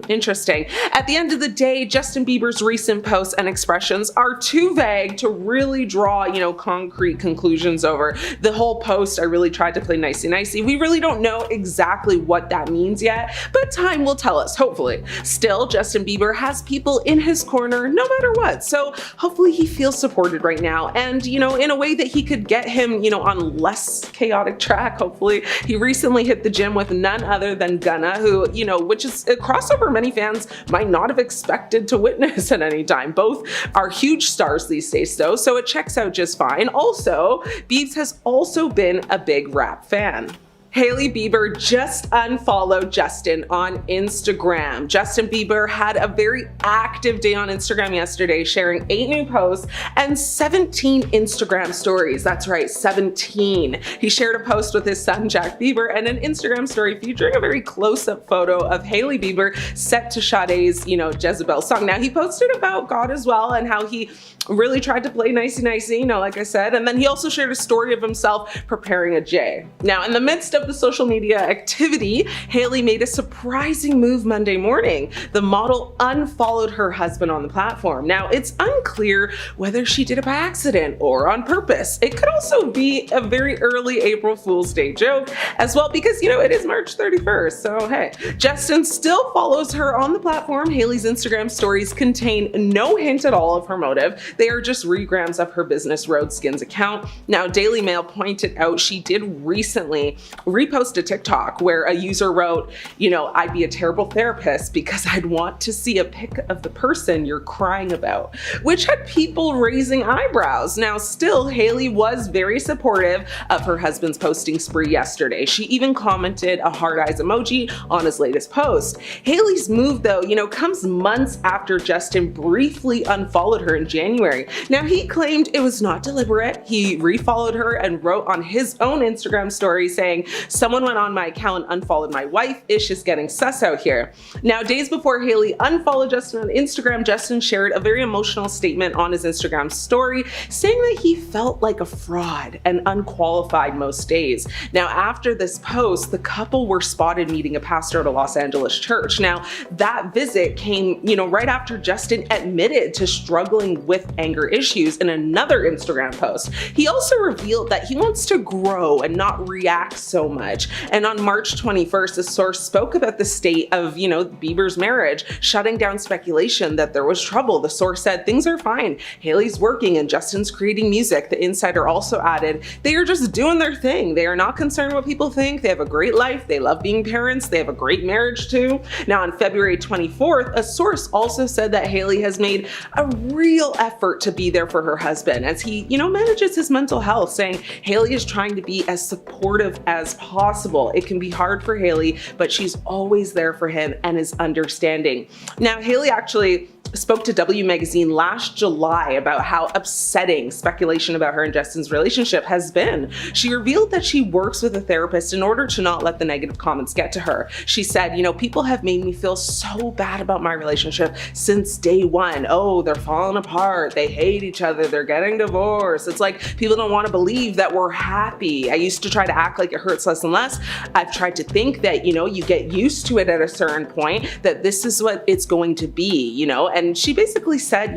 A: Interesting. At the end of the day, Justin Bieber's recent posts and expressions are too vague to really draw, concrete conclusions over. The whole post, I really tried to play nicey-nicey. We really don't know exactly what that means yet, but time will tell us, hopefully. Still, Justin Bieber has people in his corner no matter what, so hopefully he feels supported right now, and, in a way that he could get him, on less chaotic track, hopefully. He recently hit the gym with none other than Gunna, who, which is a crossover many fans might not have expected to witness at any time. Both are huge stars these days though, so it checks out just fine. Also, Biebs has also been a big rap fan. Hailey Bieber just unfollowed Justin on Instagram. Justin Bieber had a very active day on Instagram yesterday, sharing 8 new posts and 17 Instagram stories. That's right, 17. He shared a post with his son, Jack Bieber, and an Instagram story featuring a very close-up photo of Hailey Bieber set to Sade's, Jezebel song. Now, he posted about God as well and how he really tried to play nicey-nicey, like I said, and then he also shared a story of himself preparing a J. Now, in the midst of the social media activity, Hailey made a surprising move Monday morning. The model unfollowed her husband on the platform. Now, it's unclear whether she did it by accident or on purpose. It could also be a very early April Fool's Day joke as well, because, it is March 31st, so hey. Justin still follows her on the platform. Hailey's Instagram stories contain no hint at all of her motive. They are just regrams of her business Roadskins account. Now, Daily Mail pointed out she did recently repost a TikTok where a user wrote, I'd be a terrible therapist because I'd want to see a pic of the person you're crying about, which had people raising eyebrows. Now, still, Hailey was very supportive of her husband's posting spree yesterday. She even commented a heart eyes emoji on his latest post. Hailey's move, though, comes months after Justin briefly unfollowed her in January. Now, he claimed it was not deliberate. He refollowed her and wrote on his own Instagram story saying, someone went on my account and unfollowed my wife. Ish is getting sus out here. Now, days before Hailey unfollowed Justin on Instagram, Justin shared a very emotional statement on his Instagram story saying that he felt like a fraud and unqualified most days. Now, after this post, the couple were spotted meeting a pastor at a Los Angeles church. Now, that visit came, right after Justin admitted to struggling with anger issues in another Instagram post. He also revealed that he wants to grow and not react so much. And on March 21st, a source spoke about the state of, Bieber's marriage, shutting down speculation that there was trouble. The source said, things are fine. Hailey's working and Justin's creating music. The insider also added, they are just doing their thing. They are not concerned what people think. They have a great life. They love being parents. They have a great marriage too. Now, on February 24th, a source also said that Hailey has made a real effort to be there for her husband as he, manages his mental health, saying Hailey is trying to be as supportive as possible. It can be hard for Hailey, but she's always there for him and is understanding. Now, Hailey actually spoke to W Magazine last July about how upsetting speculation about her and Justin's relationship has been. She revealed that she works with a therapist in order to not let the negative comments get to her. She said, people have made me feel so bad about my relationship since day one. Oh, they're falling apart. They hate each other. They're getting divorced. It's like people don't want to believe that we're happy. I used to try to act like it hurts less and less. I've tried to think that, you get used to it at a certain point, that this is what it's going to be, and she basically said,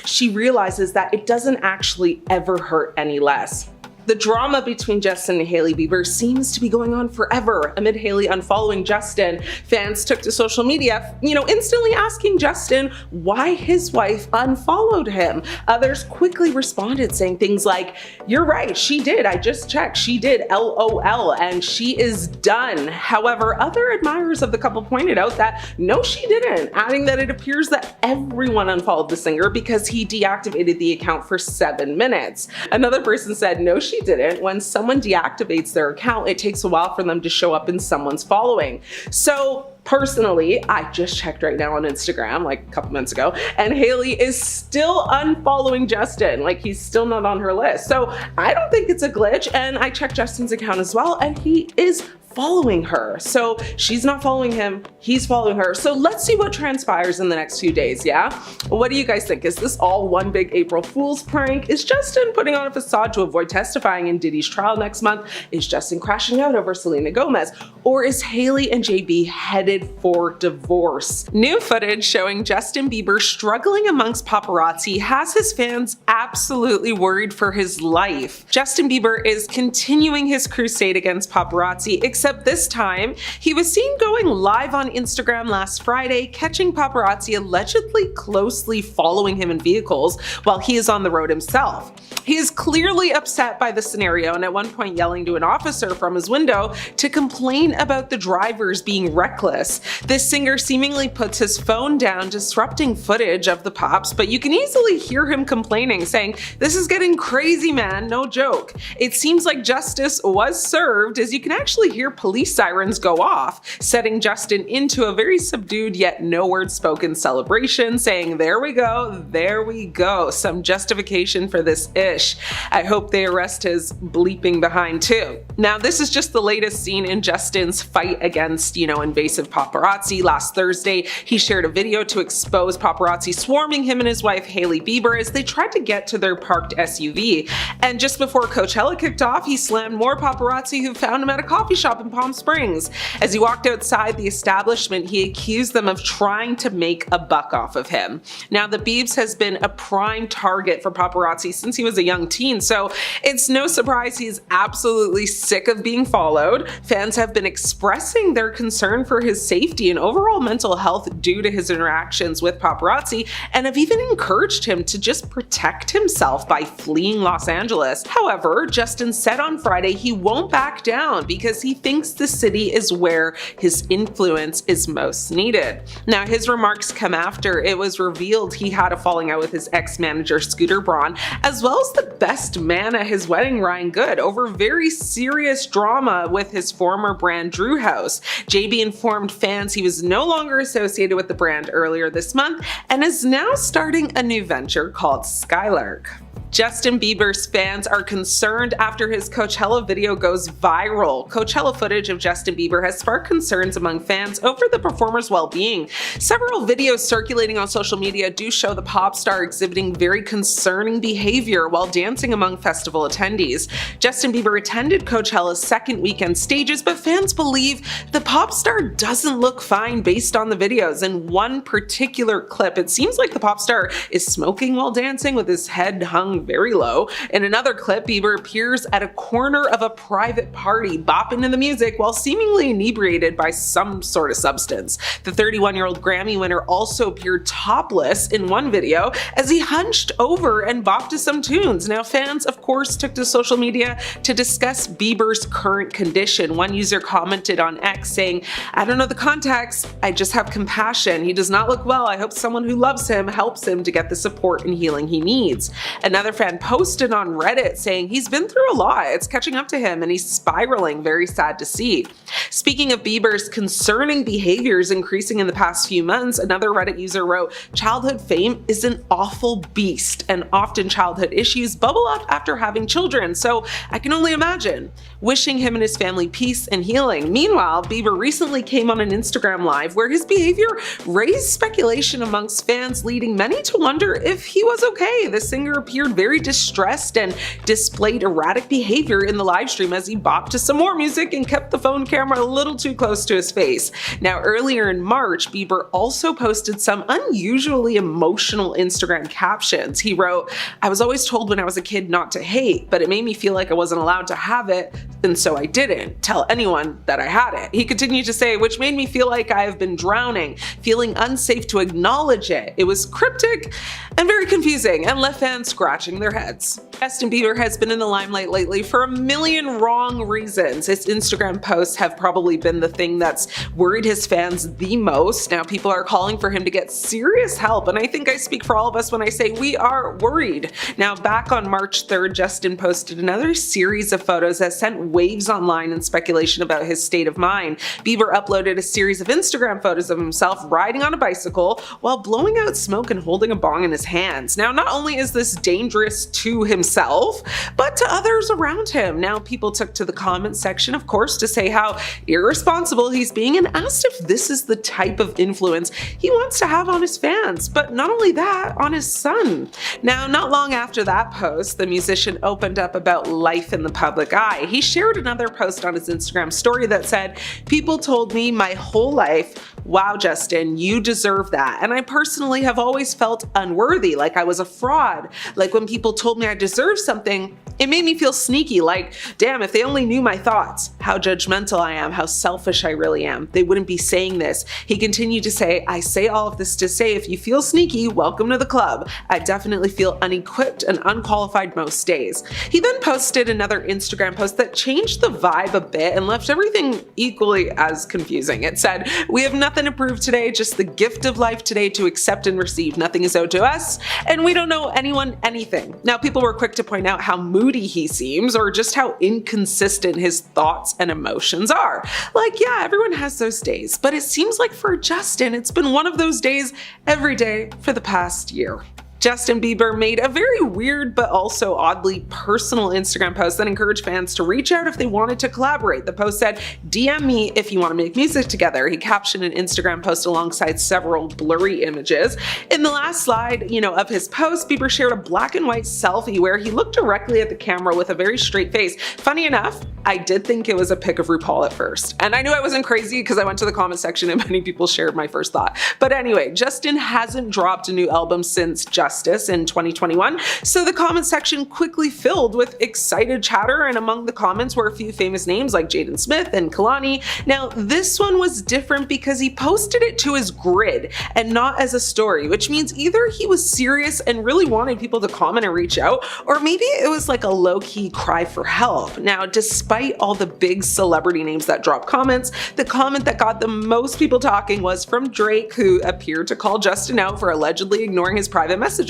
A: she realizes that it doesn't actually ever hurt any less. The drama between Justin and Hailey Bieber seems to be going on forever. Amid Hailey unfollowing Justin, fans took to social media, instantly asking Justin why his wife unfollowed him. Others quickly responded saying things like, "You're right, she did. I just checked. She did. LOL. And she is done." However, other admirers of the couple pointed out that no, she didn't, adding that it appears that everyone unfollowed the singer because he deactivated the account for 7 minutes. Another person said, "No, she didn't. When someone deactivates their account, it takes a while for them to show up in someone's following." So personally, I just checked right now on Instagram, like a couple minutes ago, and Hailey is still unfollowing Justin. Like, he's still not on her list. So I don't think it's a glitch, and I checked Justin's account as well, and he is following her. So she's not following him, he's following her. So let's see what transpires in the next few days, yeah? What do you guys think? Is this all one big April Fool's prank? Is Justin putting on a facade to avoid testifying in Diddy's trial next month? Is Justin crashing out over Selena Gomez? Or is Hailey and JB headed for divorce? New footage showing Justin Bieber struggling amongst paparazzi has his fans absolutely worried for his life. Justin Bieber is continuing his crusade against paparazzi, except this time, he was seen going live on Instagram last Friday, catching paparazzi allegedly closely following him in vehicles while he is on the road himself. He is clearly upset by the scenario and at one point yelling to an officer from his window to complain about the drivers being reckless. This singer seemingly puts his phone down, disrupting footage of the pops, but you can easily hear him complaining, saying, "This is getting crazy, man, no joke." It seems like justice was served, as you can actually hear police sirens go off, setting Justin into a very subdued yet no word spoken celebration, saying, there we go, some justification for this ish. I hope they arrest his bleeping behind too. Now, this is just the latest scene in Justin's fight against, invasive paparazzi. Last Thursday, he shared a video to expose paparazzi swarming him and his wife Hailey Bieber as they tried to get to their parked SUV. And just before Coachella kicked off, he slammed more paparazzi who found him at a coffee shop in Palm Springs. As he walked outside the establishment, he accused them of trying to make a buck off of him. Now, the Biebs has been a prime target for paparazzi since he was a young teen, so it's no surprise he's absolutely sick of being followed. Fans have been expressing their concern for his safety and overall mental health due to his interactions with paparazzi, and have even encouraged him to just protect himself by fleeing Los Angeles. However, Justin said on Friday he won't back down because he thinks the city is where his influence is most needed. Now, his remarks come after it was revealed he had a falling out with his ex-manager Scooter Braun, as well as the best man at his wedding, Ryan Good, over very serious drama with his former brand Drew House. JB informed fans he was no longer associated with the brand earlier this month and is now starting a new venture called Skylark. Justin Bieber's fans are concerned after his Coachella video goes viral. Coachella footage of Justin Bieber has sparked concerns among fans over the performer's well-being. Several videos circulating on social media do show the pop star exhibiting very concerning behavior while dancing among festival attendees. Justin Bieber attended Coachella's second weekend stages, but fans believe the pop star doesn't look fine based on the videos. In one particular clip, it seems like the pop star is smoking while dancing with his head hung very low. In another clip, Bieber appears at a corner of a private party, bopping to the music while seemingly inebriated by some sort of substance. The 31-year-old Grammy winner also appeared topless in one video as he hunched over and bopped to some tunes. Now, fans, of course, took to social media to discuss Bieber's current condition. One user commented on X saying, "I don't know the context, I just have compassion. He does not look well. I hope someone who loves him helps him to get the support and healing he needs." Another fan posted on Reddit saying he's been through a lot, it's catching up to him, and he's spiraling, very sad to see. Speaking of Bieber's concerning behaviors increasing in the past few months, another Reddit user wrote, "Childhood fame is an awful beast, and often childhood issues bubble up after having children, so I can only imagine. Wishing him and his family peace and healing." Meanwhile, Bieber recently came on an Instagram Live where his behavior raised speculation amongst fans, leading many to wonder if he was okay. The singer appeared very very distressed and displayed erratic behavior in the live stream as he bopped to some more music and kept the phone camera a little too close to his face. Now, earlier in March, Bieber also posted some unusually emotional Instagram captions. He wrote, "I was always told when I was a kid not to hate, but it made me feel like I wasn't allowed to have it, and so I didn't tell anyone that I had it." He continued to say, "Which made me feel like I have been drowning, feeling unsafe to acknowledge it." It was cryptic and very confusing and left fans scratching their heads. Justin Bieber has been in the limelight lately for a million wrong reasons. His Instagram posts have probably been the thing that's worried his fans the most. Now people are calling for him to get serious help, and I think I speak for all of us when I say we are worried. Now back on March 3rd, Justin posted another series of photos that sent waves online in speculation about his state of mind. Bieber uploaded a series of Instagram photos of himself riding on a bicycle while blowing out smoke and holding a bong in his hands. Now not only is this dangerous to himself, but to others around him. Now people took to the comment section, of course, to say how irresponsible he's being and asked if this is the type of influence he wants to have on his fans, but not only that, on his son. Now, not long after that post, the musician opened up about life in the public eye. He shared another post on his Instagram story that said, "People told me my whole life, wow, Justin, you deserve that. And I personally have always felt unworthy, like I was a fraud. Like when people told me I deserved something, it made me feel sneaky, like, damn, if they only knew my thoughts, how judgmental I am, how selfish I really am, they wouldn't be saying this." He continued to say, "I say all of this to say if you feel sneaky, welcome to the club. I definitely feel unequipped and unqualified most days." He then posted another Instagram post that changed the vibe a bit and left everything equally as confusing. It said, "We have nothing to prove today, just the gift of life today to accept and receive. Nothing is owed to us, and we don't know anyone anything." Now people were quick to point out how moody he seems or just how inconsistent his thoughts and emotions are. Like, yeah, everyone has those days, but it seems like for Justin, it's been one of those days every day for the past year. Justin Bieber made a very weird but also oddly personal Instagram post that encouraged fans to reach out if they wanted to collaborate. The post said, "DM me if you want to make music together." He captioned an Instagram post alongside several blurry images. In the last slide, of his post, Bieber shared a black and white selfie where he looked directly at the camera with a very straight face. Funny enough, I did think it was a pic of RuPaul at first. And I knew I wasn't crazy because I went to the comment section and many people shared my first thought. But anyway, Justin hasn't dropped a new album since Justice in 2021, so the comment section quickly filled with excited chatter, and among the comments were a few famous names like Jaden Smith and Kalani. Now, this one was different because he posted it to his grid and not as a story, which means either he was serious and really wanted people to comment and reach out, or maybe it was like a low-key cry for help. Now, despite all the big celebrity names that dropped comments, the comment that got the most people talking was from Drake, who appeared to call Justin out for allegedly ignoring his private messages.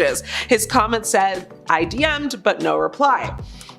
A: His comment said, "I DM'd, but no reply."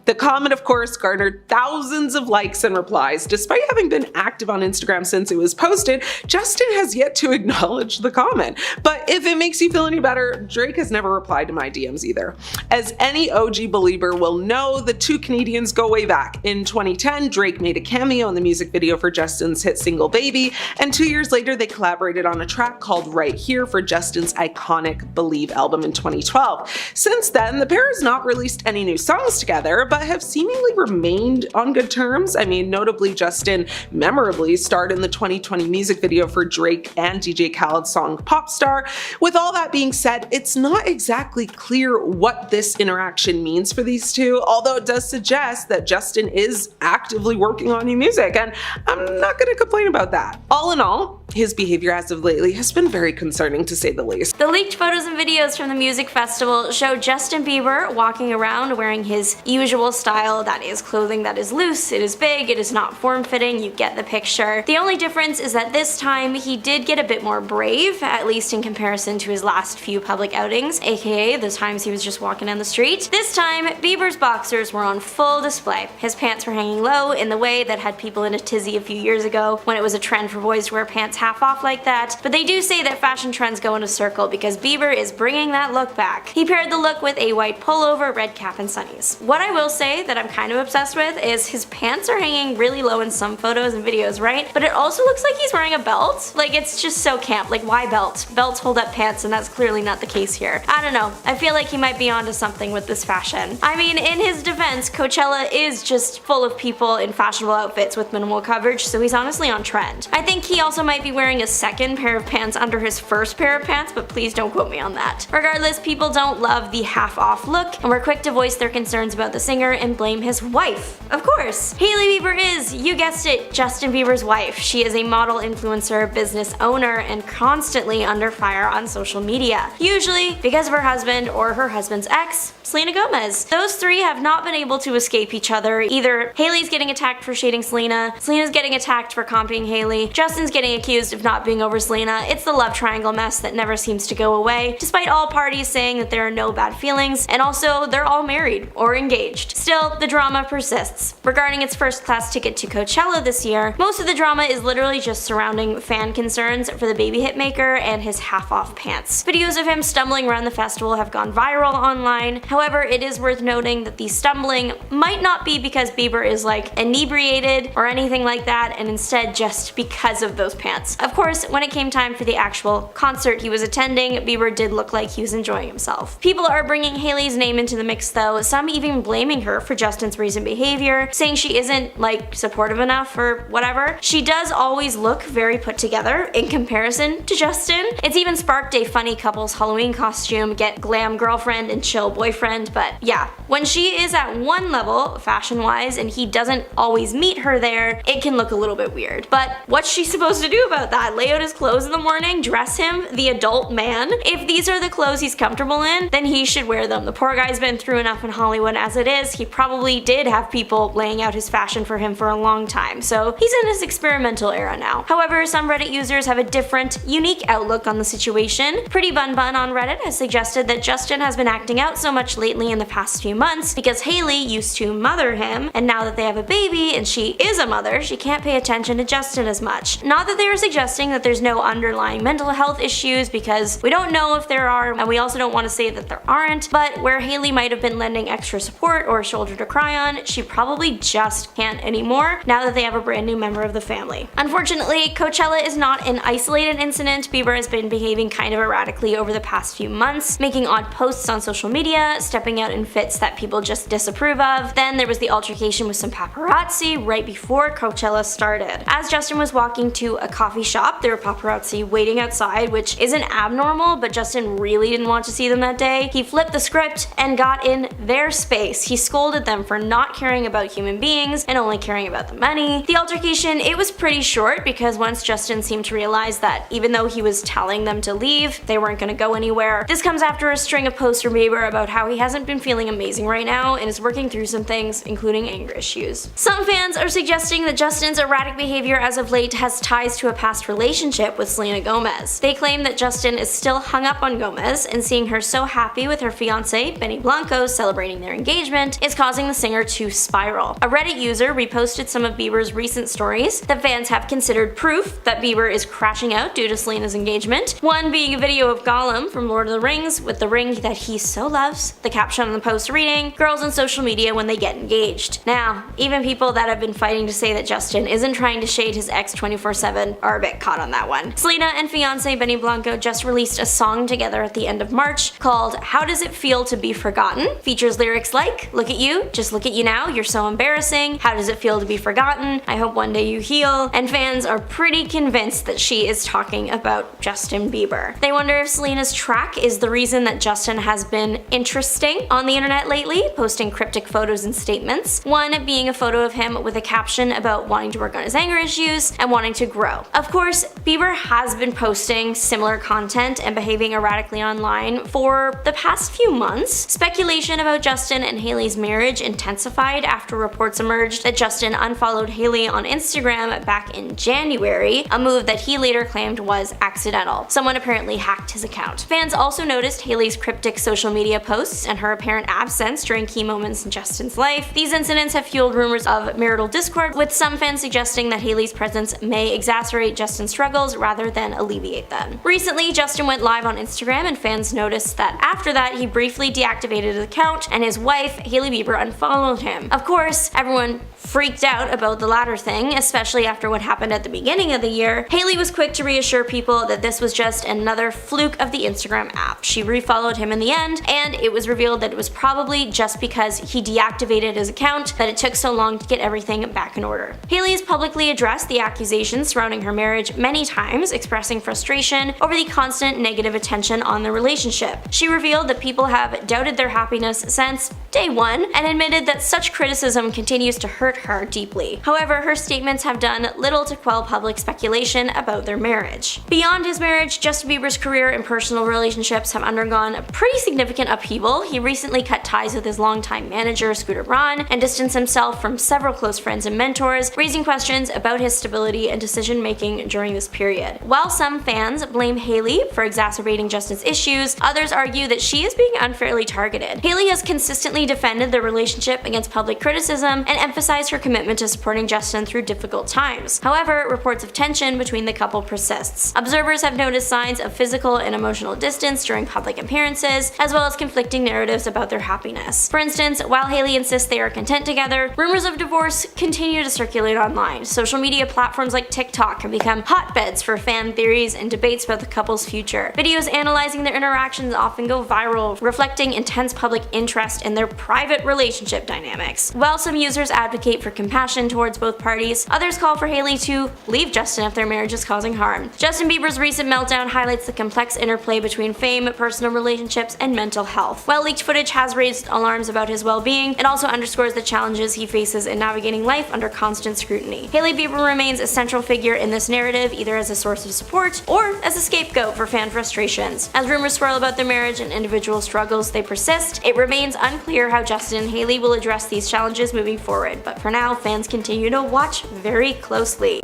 A: The comment, of course, garnered thousands of likes and replies. Despite having been active on Instagram since it was posted, Justin has yet to acknowledge the comment. But if it makes you feel any better, Drake has never replied to my DMs either. As any OG believer will know, the two Canadians go way back. In 2010, Drake made a cameo in the music video for Justin's hit single Baby, and 2 years later they collaborated on a track called Right Here for Justin's iconic Believe album in 2012. Since then, the pair has not released any new songs together, but have seemingly remained on good terms. I mean, notably, Justin memorably starred in the 2020 music video for Drake and DJ Khaled's song Popstar. With all that being said, it's not exactly clear what this interaction means for these two, although it does suggest that Justin is actively working on new music, and I'm not going to complain about that. All in all, his behavior as of lately has been very concerning, to say the least.
B: The leaked photos and videos from the music festival show Justin Bieber walking around wearing his usual style, that is clothing that is loose, it is big, it is not form-fitting, you get the picture. The only difference is that this time he did get a bit more brave, at least in comparison to his last few public outings, aka the times he was just walking down the street. This time, Bieber's boxers were on full display. His pants were hanging low in the way that had people in a tizzy a few years ago when it was a trend for boys to wear pants half off like that, but they do say that fashion trends go in a circle because Bieber is bringing that look back. He paired the look with a white pullover, red cap, and sunnies. What I will say that I'm kind of obsessed with is his pants are hanging really low in some photos and videos, right? But it also looks like he's wearing a belt. Like, it's just so camp. Like, why belt? Belts hold up pants, and that's clearly not the case here. I don't know. I feel like he might be onto something with this fashion. I mean, in his defense, Coachella is just full of people in fashionable outfits with minimal coverage, so he's honestly on trend. I think he also might be wearing a second pair of pants under his first pair of pants, but please don't quote me on that. Regardless, people don't love the half-off look, and were quick to voice their concerns about the singer and blame his wife. Of course, Hailey Bieber is, you guessed it, Justin Bieber's wife. She is a model, influencer, business owner, and constantly under fire on social media. Usually because of her husband or her husband's ex, Selena Gomez. Those three have not been able to escape each other. Either Hailey's getting attacked for shading Selena, Selena's getting attacked for copying Hailey, Justin's getting accused of not being over Selena. It's the love triangle mess that never seems to go away, despite all parties saying that there are no bad feelings, and also they're all married or engaged. Still, the drama persists. Regarding its first-class ticket to Coachella this year, most of the drama is literally just surrounding fan concerns for the baby hitmaker and his half-off pants. Videos of him stumbling around the festival have gone viral online. However, it is worth noting that the stumbling might not be because Bieber is like inebriated or anything like that, and instead just because of those pants. Of course, when it came time for the actual concert he was attending, Bieber did look like he was enjoying himself. People are bringing Hailey's name into the mix though, some even blaming her for Justin's recent behavior, saying she isn't like supportive enough or whatever. She does always look very put together in comparison to Justin. It's even sparked a funny couple's Halloween costume, get glam girlfriend and chill boyfriend, but yeah. When she is at one level, fashion-wise, and he doesn't always meet her there, it can look a little bit weird. But what's she supposed to do about that? Lay out his clothes in the morning? Dress him, the adult man? If these are the clothes he's comfortable in, then he should wear them. The poor guy's been through enough in Hollywood as it is. He probably did have people laying out his fashion for him for a long time, so he's in his experimental era now. However, some Reddit users have a different, unique outlook on the situation. Pretty Bun Bun on Reddit has suggested that Justin has been acting out so much lately in the past few months because Hailey used to mother him, and now that they have a baby and she is a mother, she can't pay attention to Justin as much. Not that they are suggesting that there's no underlying mental health issues, because we don't know if there are, and we also don't want to say that there aren't, but where Hailey might have been lending extra support or a shoulder to cry on, she probably just can't anymore now that they have a brand new member of the family. Unfortunately, Coachella is not an isolated incident. Bieber has been behaving kind of erratically over the past few months, making odd posts on social media, stepping out in fits that people just disapprove of. Then there was the altercation with some paparazzi right before Coachella started. As Justin was walking to a coffee shop, there were paparazzi waiting outside, which isn't abnormal, but Justin really didn't want to see them that day. He flipped the script and got in their space. He scolded them for not caring about human beings and only caring about the money. The altercation, it was pretty short because once Justin seemed to realize that even though he was telling them to leave, they weren't going to go anywhere. This comes after a string of posts from Bieber about how he hasn't been feeling amazing right now and is working through some things, including anger issues. Some fans are suggesting that Justin's erratic behavior as of late has ties to a past relationship with Selena Gomez. They claim that Justin is still hung up on Gomez, and seeing her so happy with her fiancé, Benny Blanco, celebrating their engagement is causing the singer to spiral. A Reddit user reposted some of Bieber's recent stories that fans have considered proof that Bieber is crashing out due to Selena's engagement, one being a video of Gollum from Lord of the Rings with the ring that he so loves, the caption on the post reading, "Girls on social media when they get engaged." Now, even people that have been fighting to say that Justin isn't trying to shade his ex 24/7 are a bit caught on that one. Selena and fiancé Benny Blanco just released a song together at the end of March called "How Does It Feel to Be Forgotten?" Features lyrics like, "Look at you, just look at you now, you're so embarrassing. How does it feel to be forgotten? I hope one day you heal." And fans are pretty convinced that she is talking about Justin Bieber. They wonder if Selena's track is the reason that Justin has been interesting on the internet lately, posting cryptic photos and statements. One being a photo of him with a caption about wanting to work on his anger issues and wanting to grow. Of course, Bieber has been posting similar content and behaving erratically online for the past few months. Speculation about Justin and Hailey's marriage intensified after reports emerged that Justin unfollowed Hailey on Instagram back in January, a move that he later claimed was accidental. Someone apparently hacked his account. Fans also noticed Hailey's cryptic social media posts and her apparent absence during key moments in Justin's life. These incidents have fueled rumors of marital discord, with some fans suggesting that Hailey's presence may exacerbate exacerbate Justin's struggles rather than alleviate them. Recently, Justin went live on Instagram and fans noticed that after that he briefly deactivated his account and his wife, Hailey Bieber, unfollowed him. Of course, everyone freaked out about the latter thing, especially after what happened at the beginning of the year. Hailey was quick to reassure people that this was just another fluke of the Instagram app. She refollowed him in the end, and it was revealed that it was probably just because he deactivated his account that it took so long to get everything back in order. Hailey has publicly addressed the accusations surrounding her marriage many times, expressing frustration over the constant negative attention on the relationship. She revealed that people have doubted their happiness since day one and admitted that such criticism continues to hurt her deeply. However, her statements have done little to quell public speculation about their marriage. Beyond his marriage, Justin Bieber's career and personal relationships have undergone a pretty significant upheaval. He recently cut ties with his longtime manager, Scooter Braun, and distanced himself from several close friends and mentors, raising questions about his stability and decision-making during this period. While some fans blame Hailey for exacerbating Justin's issues, others argue that she is being unfairly targeted. Hailey has consistently defended their relationship against public criticism and emphasized her commitment to supporting Justin through difficult times. However, reports of tension between the couple persists. Observers have noticed signs of physical and emotional distance during public appearances, as well as conflicting narratives about their happiness. For instance, while Hailey insists they are content together, rumors of divorce continue to circulate online. Social media platforms like TikTok have become hotbeds for fan theories and debates about the couple's future. Videos analyzing their interactions often go viral, reflecting intense public interest in their private relationship dynamics. While some users advocate for compassion towards both parties, others call for Hailey to leave Justin if their marriage is causing harm. Justin Bieber's recent meltdown highlights the complex interplay between fame, personal relationships, and mental health. While leaked footage has raised alarms about his well-being, it also underscores the challenges he faces in navigating life under constant scrutiny. Hailey Bieber remains a central figure in this narrative, either as a source of support or as a scapegoat for fan frustrations. As rumors swirl about their marriage and individual struggles they persist, it remains unclear how Justin and Hailey will address these challenges moving forward, but for now, fans continue to watch very closely.